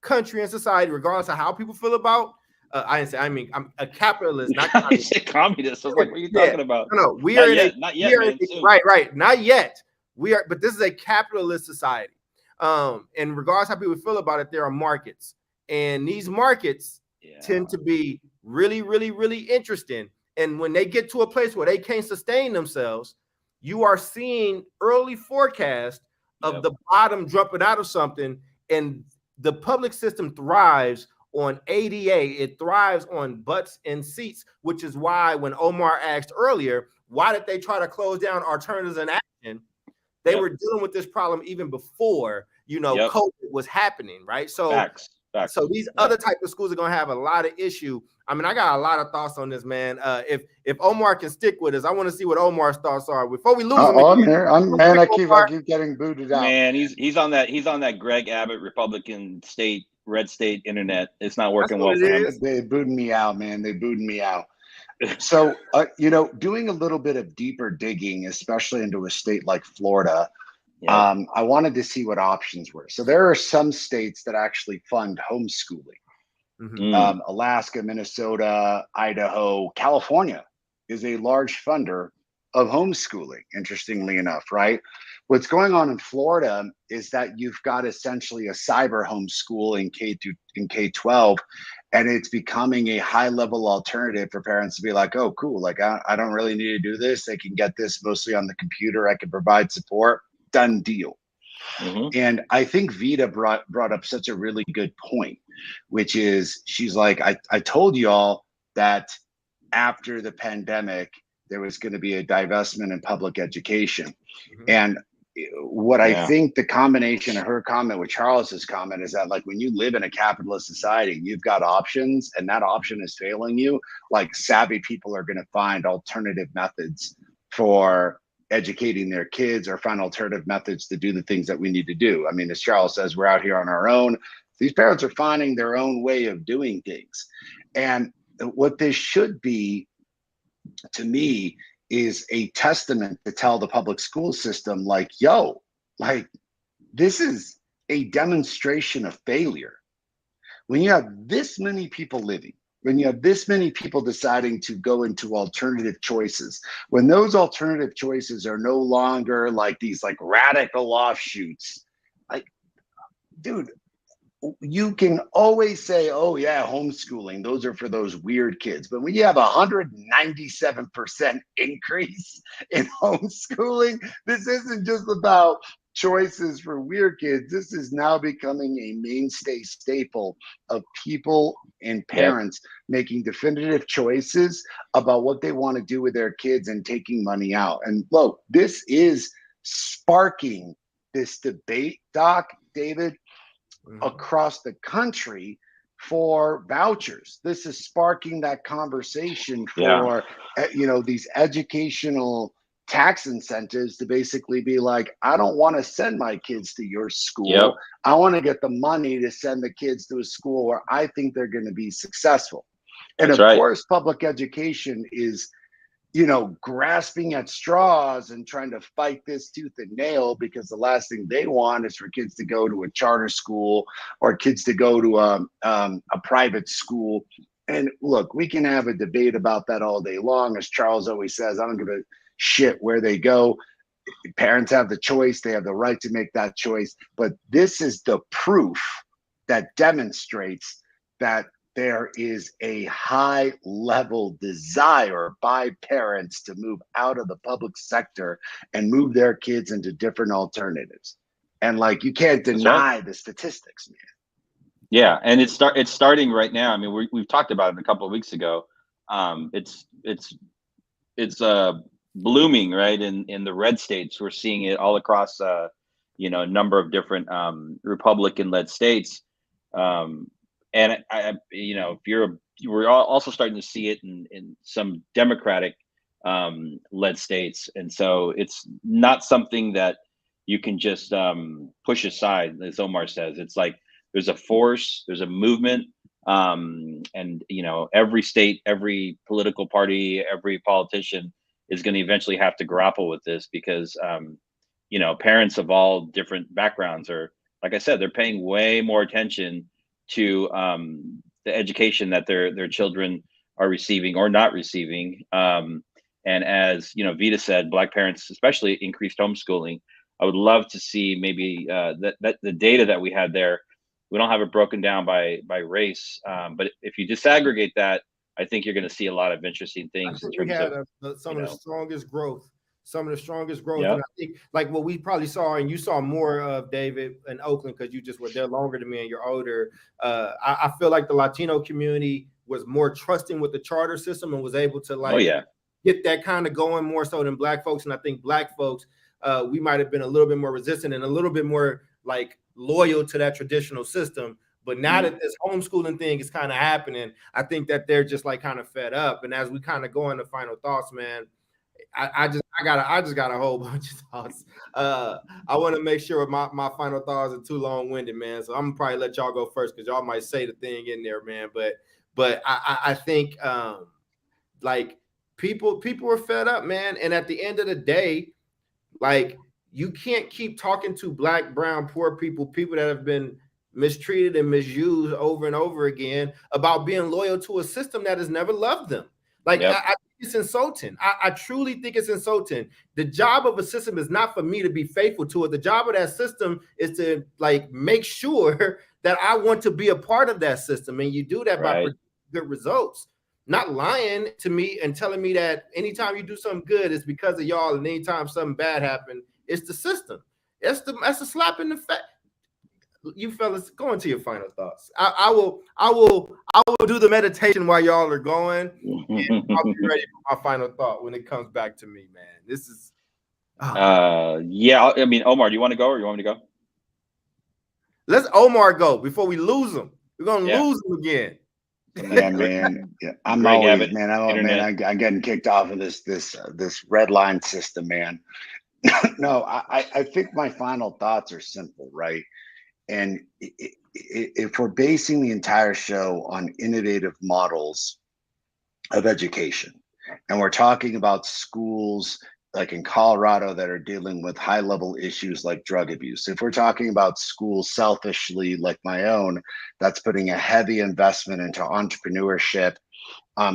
country and society, regardless of how people feel about. I'm a capitalist, not communist. You said communist. I was like, what are you talking about? No, not yet. Right. Not yet. We are, but this is a capitalist society. And regardless of how people feel about it, there are markets, and these markets tend to be really, really, really interesting. And when they get to a place where they can't sustain themselves, you are seeing early forecast of the bottom jumping out of something. And the public system thrives on ADA. It thrives on butts and seats, which is why when Omar asked earlier, why did they try to close down Alternatives in Action? They were dealing with this problem even before, COVID was happening, right? So, Facts. So these other type of schools are going to have a lot of issue. I mean, I got a lot of thoughts on this, man. If Omar can stick with us, I want to see what Omar's thoughts are before we lose him. I keep getting booted out. Man, he's on that Greg Abbott Republican state, red state internet. It's not working well for him. They booted me out, man. They booted me out. So, doing a little bit of deeper digging, especially into a state like Florida, I wanted to see what options were. So there are some states that actually fund homeschooling. Mm-hmm. Alaska, Minnesota, Idaho, California is a large funder of homeschooling, interestingly enough, right? What's going on in Florida is that you've got essentially a cyber homeschool in K-12, and it's becoming a high-level alternative for parents to be like, oh, cool, like I don't really need to do this. They can get this mostly on the computer. I can provide support. Done deal. Mm-hmm. And I think Vita brought up such a really good point, which is she's like, I told y'all that after the pandemic, there was going to be a divestment in public education. Mm-hmm. And what I think the combination of her comment with Charles's comment is that, like, when you live in a capitalist society, you've got options, and that option is failing you. Like, savvy people are going to find alternative methods for educating their kids, or find alternative methods to do the things that we need to do. I mean, as Charles says, we're out here on our own. These parents are finding their own way of doing things. And what this should be, to me, is a testament to tell the public school system, like, yo, like, this is a demonstration of failure. When you have this many people living, when you have this many people deciding to go into alternative choices, when those alternative choices are no longer like these like radical offshoots, like, dude, you can always say, oh yeah, homeschooling, those are for those weird kids. But when you have 197% increase in homeschooling, this isn't just about choices for weird kids. This is now becoming a mainstay staple of people and parents making definitive choices about what they want to do with their kids and taking money out. And look, this is sparking this debate, Doc, David, across the country for vouchers. This is sparking that conversation for these educational tax incentives to basically be like, I don't want to send my kids to your school. I want to get the money to send the kids to a school where I think they're going to be successful. And of course, public education is, grasping at straws and trying to fight this tooth and nail, because the last thing they want is for kids to go to a charter school or kids to go to a private school. And look, we can have a debate about that all day long. As Charles always says, I don't give a shit where they go. Parents have the choice. They have the right to make that choice. But this is the proof that demonstrates that there is a high level desire by parents to move out of the public sector and move their kids into different alternatives. And like, you can't deny the statistics, man. Yeah. And it's starting right now. I mean, we've talked about it a couple of weeks ago. It's blooming right in the red states. We're seeing it all across, a number of different Republican-led states. And we're also starting to see it in some Democratic led states. And so it's not something that you can just push aside, as Omar says. It's like there's a force, there's a movement, and every state, every political party, every politician is going to eventually have to grapple with this, because parents of all different backgrounds are, like I said, they're paying way more attention to the education that their children are receiving or not receiving. And as Vita said, Black parents especially increased homeschooling. I would love to see maybe that the data that we had there. We don't have it broken down by race, but if you disaggregate that, I think you're going to see a lot of interesting things in terms of some of the strongest growth. And I think like what we probably saw, and you saw more of, David, in Oakland, because you just were there longer than me and you're older. I feel like the Latino community was more trusting with the charter system and was able to get that kind of going more so than Black folks. And I think Black folks, we might have been a little bit more resistant and a little bit more like loyal to that traditional system. But now that this homeschooling thing is kind of happening, I think that they're just like kind of fed up. And as we kind of go into final thoughts, man, I just got a whole bunch of thoughts. I want to make sure my final thoughts are too long-winded, man. So I'm gonna probably let y'all go first, because y'all might say the thing in there, man. But I think like people are fed up, man. And at the end of the day, like, you can't keep talking to Black, brown, poor people that have been mistreated and misused over and over again about being loyal to a system that has never loved them. Like, I think it's insulting. I truly think it's insulting. The job of a system is not for me to be faithful to it. The job of that system is to like make sure that I want to be a part of that system. And you do that by good results, not lying to me and telling me that anytime you do something good, it's because of y'all, and anytime something bad happens, it's the system. That's a slap in the face. You fellas, go into your final thoughts. I will do the meditation while y'all are going, and I'll be ready for my final thought when it comes back to me, man. This is I mean, Omar, do you want to go, or you want me to go? Let's Omar go before we lose him. We're gonna lose him again. Yeah, man. Yeah, I'm always, man. I'm getting kicked off of this red line system, man. No, I think my final thoughts are simple, right? And if we're basing the entire show on innovative models of education, and we're talking about schools like in Colorado that are dealing with high level issues like drug abuse, if we're talking about schools selfishly like my own, that's putting a heavy investment into entrepreneurship,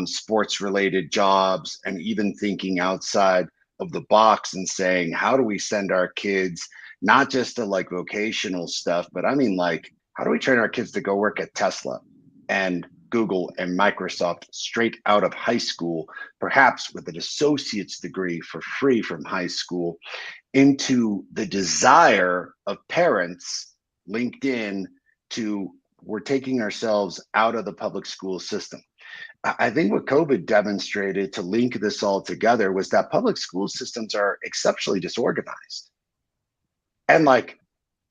sports related jobs, and even thinking outside of the box and saying, how do we send our kids not just to like vocational stuff, but I mean like How do we train our kids to go work at Tesla and Google and Microsoft straight out of high school, perhaps with an associate's degree for free from high school, into the desire of parents linked in to, we're taking ourselves out of the public school system. I think what COVID demonstrated, to link this all together, was that public school systems are exceptionally disorganized. And like,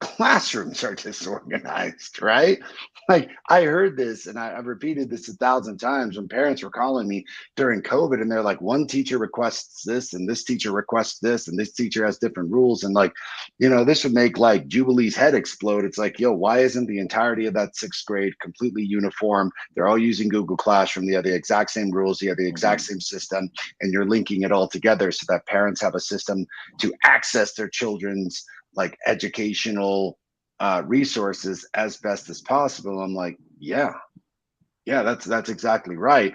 classrooms are disorganized, right? Like, I heard this and I've repeated this 1,000 times when parents were calling me during COVID, and they're like, one teacher requests this and this teacher requests this and this teacher has different rules. And like, this would make like Jubilee's head explode. It's like, yo, why isn't the entirety of that 6th grade completely uniform? They're all using Google Classroom. They have the exact same rules. They have the exact same system, and you're linking it all together so that parents have a system to access their children's like educational resources as best as possible. I'm like, yeah, that's exactly right.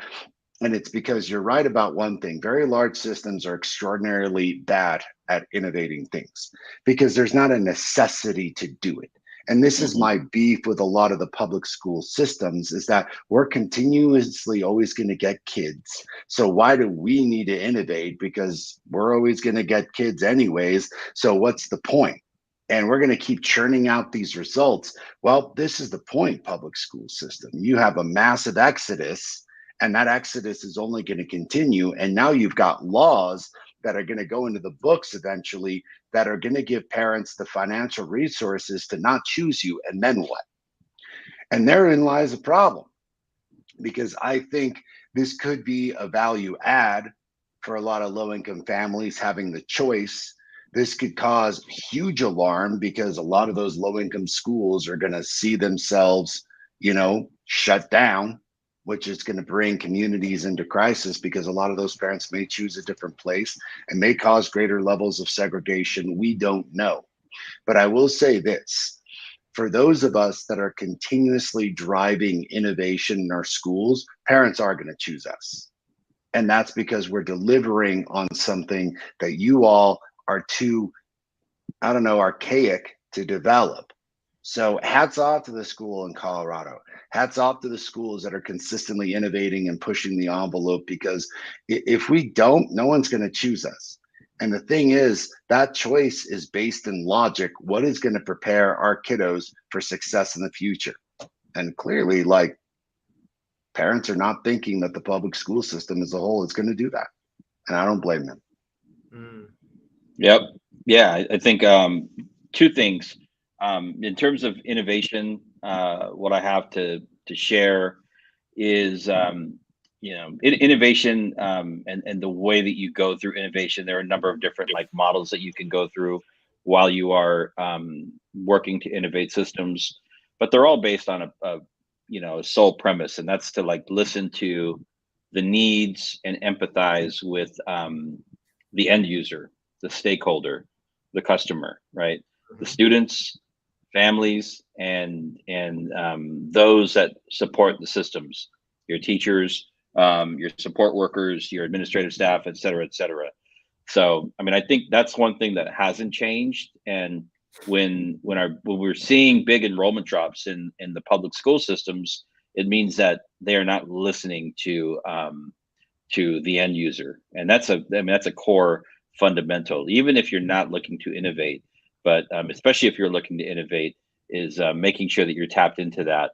And it's because you're right about one thing. Very large systems are extraordinarily bad at innovating things because there's not a necessity to do it. And this is my beef with a lot of the public school systems, is that we're continuously always going to get kids. So why do we need to innovate? Because we're always going to get kids anyways. So what's the point? And we're going to keep churning out these results. Well, this is the point, public school system. You have a massive exodus, and that exodus is only going to continue. And now you've got laws that are going to go into the books eventually that are going to give parents the financial resources to not choose you. And then what? And therein lies a problem, because I think this could be a value add for a lot of low-income families having the choice. This could cause huge alarm because a lot of those low-income schools are going to see themselves, shut down, which is going to bring communities into crisis because a lot of those parents may choose a different place and may cause greater levels of segregation. We don't know. But I will say this, for those of us that are continuously driving innovation in our schools, parents are going to choose us. And that's because we're delivering on something that you all are too, archaic to develop. So hats off to the school in Colorado. Hats off to the schools that are consistently innovating and pushing the envelope, because if we don't, no one's going to choose us. And the thing is, that choice is based in logic. What is going to prepare our kiddos for success in the future? And clearly, like, parents are not thinking that the public school system as a whole is going to do that. And I don't blame them. Yep. Yeah, I think two things. In terms of innovation, what I have to share is, innovation and the way that you go through innovation. There are a number of different models that you can go through while you are working to innovate systems, but they're all based on a sole premise, and that's to listen to the needs and empathize with the end user, the stakeholder, the customer, right? The students, families, and those that support the systems, your teachers, your support workers, your administrative staff, et cetera, et cetera. So, I think that's one thing that hasn't changed. And when we're seeing big enrollment drops in the public school systems, it means that they are not listening to the end user, and that's a core fundamental. Even if you're not looking to innovate, but especially if you're looking to innovate, is making sure that you're tapped into that.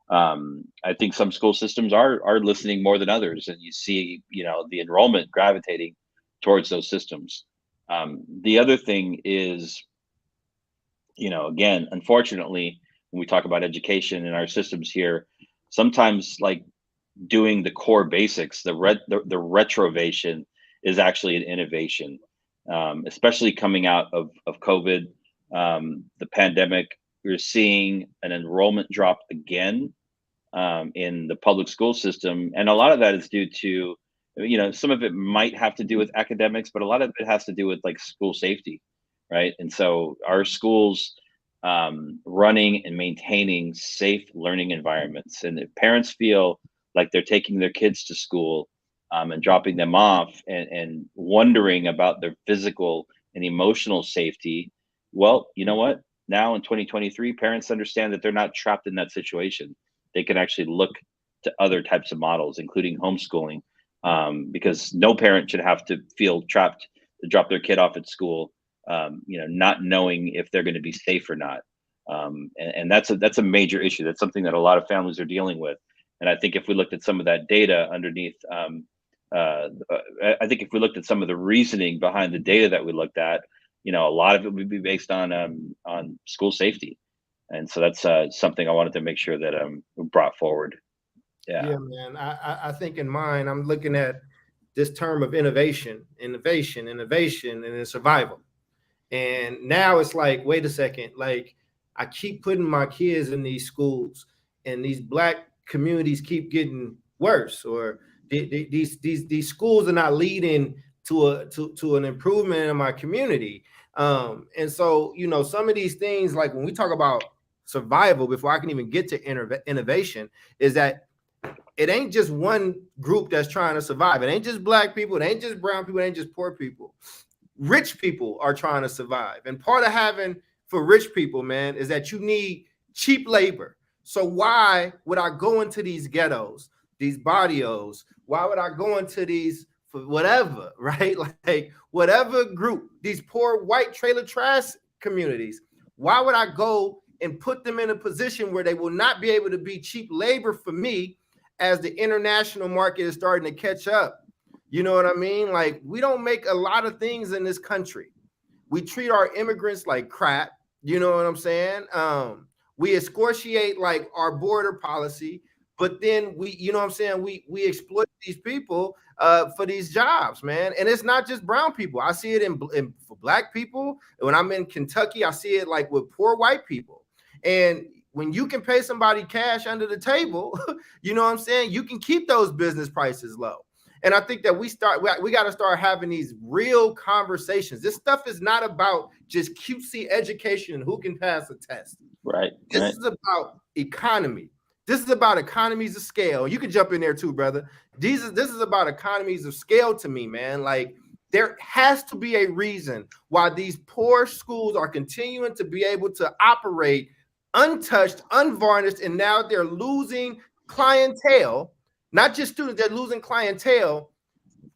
I think some school systems are listening more than others, and you see the enrollment gravitating towards those systems. The other thing is, again, unfortunately, when we talk about education in our systems here, sometimes doing the core basics, the retrovation is actually an innovation, especially coming out of COVID, the pandemic. We're seeing an enrollment drop again in the public school system, and a lot of that is due to, some of it might have to do with academics, but a lot of it has to do with school safety, right? And so our schools running and maintaining safe learning environments, and if parents feel like they're taking their kids to school and dropping them off and wondering about their physical and emotional safety, well, you know what? now in 2023, parents understand that they're not trapped in that situation. They can actually look to other types of models, including homeschooling, because no parent should have to feel trapped to drop their kid off at school, not knowing if they're going to be safe or not. And that's a major issue. That's something that a lot of families are dealing with. And I think if we looked at some of that data underneath, I think if we looked at some of the reasoning behind the data that we looked at, a lot of it would be based on school safety. And so that's something I wanted to make sure that we brought forward. Yeah, man. I think in mine, I'm looking at this term of innovation, and then survival. And now it's like, wait a second, like I keep putting my kids in these schools, and these Black communities keep getting worse, or these schools are not leading to an improvement in my community. And so, some of these things, like when we talk about survival, before I can even get to innovation, is that it ain't just one group that's trying to survive. It ain't just Black people. It ain't just brown people. It ain't just poor people. Rich people are trying to survive. And part of having for rich people, man, is that you need cheap labor. So why would I go into these ghettos, these barrios? Why would I go into these for whatever, right? Like whatever group, these poor white trailer trash communities, why would I go and put them in a position where they will not be able to be cheap labor for me as the international market is starting to catch up? You know what I mean? Like, we don't make a lot of things in this country. We treat our immigrants like crap. You know what I'm saying? We excoriate like our border policy, but then we exploit these people for these jobs, man. And it's not just brown people. I see it for Black people. When I'm in Kentucky, I see it like with poor white people. And when you can pay somebody cash under the table, you know what I'm saying? You can keep those business prices low. And I think that we got to start having these real conversations. This stuff is not about just cutesy education and who can pass a test. Right. This is about economy. This is about economies of scale. You can jump in there too, brother. This is about economies of scale to me, man. Like, there has to be a reason why these poor schools are continuing to be able to operate untouched, unvarnished, and now they're losing clientele. Not just students, they're losing clientele.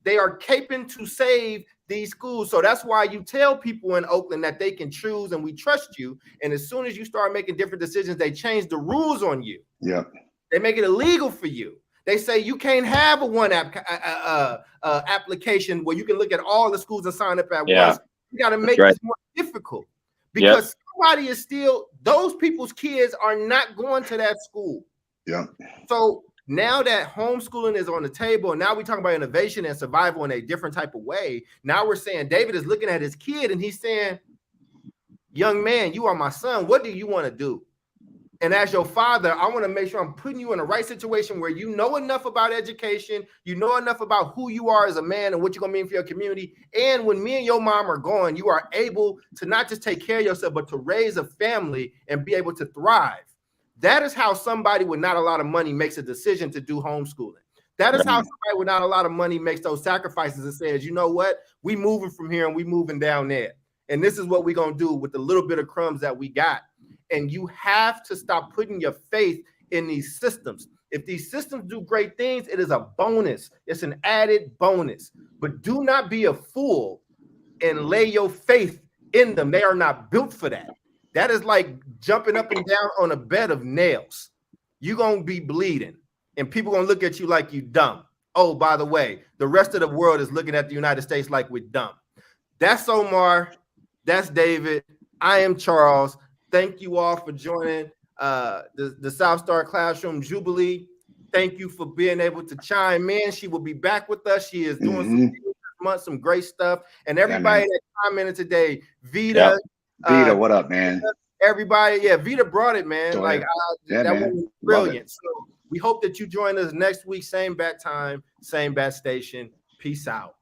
They are caping to save these schools. So that's why you tell people in Oakland that they can choose and we trust you. And as soon as you start making different decisions, they change the rules on you. Yeah. They make it illegal for you. They say you can't have a one application where you can look at all the schools and sign up at once. You got to make this more difficult because somebody is still, those people's kids are not going to that school. Yeah. So now that homeschooling is on the table, and now we talk about innovation and survival in a different type of way. Now we're saying David is looking at his kid and he's saying, young man, you are my son. What do you want to do? And as your father, I want to make sure I'm putting you in the right situation where you know enough about education, you know enough about who you are as a man and what you're going to mean for your community. And when me and your mom are gone, you are able to not just take care of yourself, but to raise a family and be able to thrive. That is how somebody with not a lot of money makes a decision to do homeschooling. That is how somebody with not a lot of money makes those sacrifices and says, you know what, we moving from here and we moving down there. And this is what we're going to do with the little bit of crumbs that we got. And you have to stop putting your faith in these systems. If these systems do great things, it is a bonus. It's an added bonus. But do not be a fool and lay your faith in them. They are not built for that. That is like jumping up and down on a bed of nails. You're going to be bleeding. And people going to look at you like you dumb. Oh, by the way, the rest of the world is looking at the United States like we're dumb. That's Omar. That's David. I am Charles. Thank you all for joining the South Star Classroom Jubilee. Thank you for being able to chime in. She will be back with us. She is doing some great stuff. And everybody that commented today, Vita. Vita, what up, man? Everybody, Vita brought it, man. That was brilliant. So we hope that you join us next week, same bat time, same bat station. Peace out.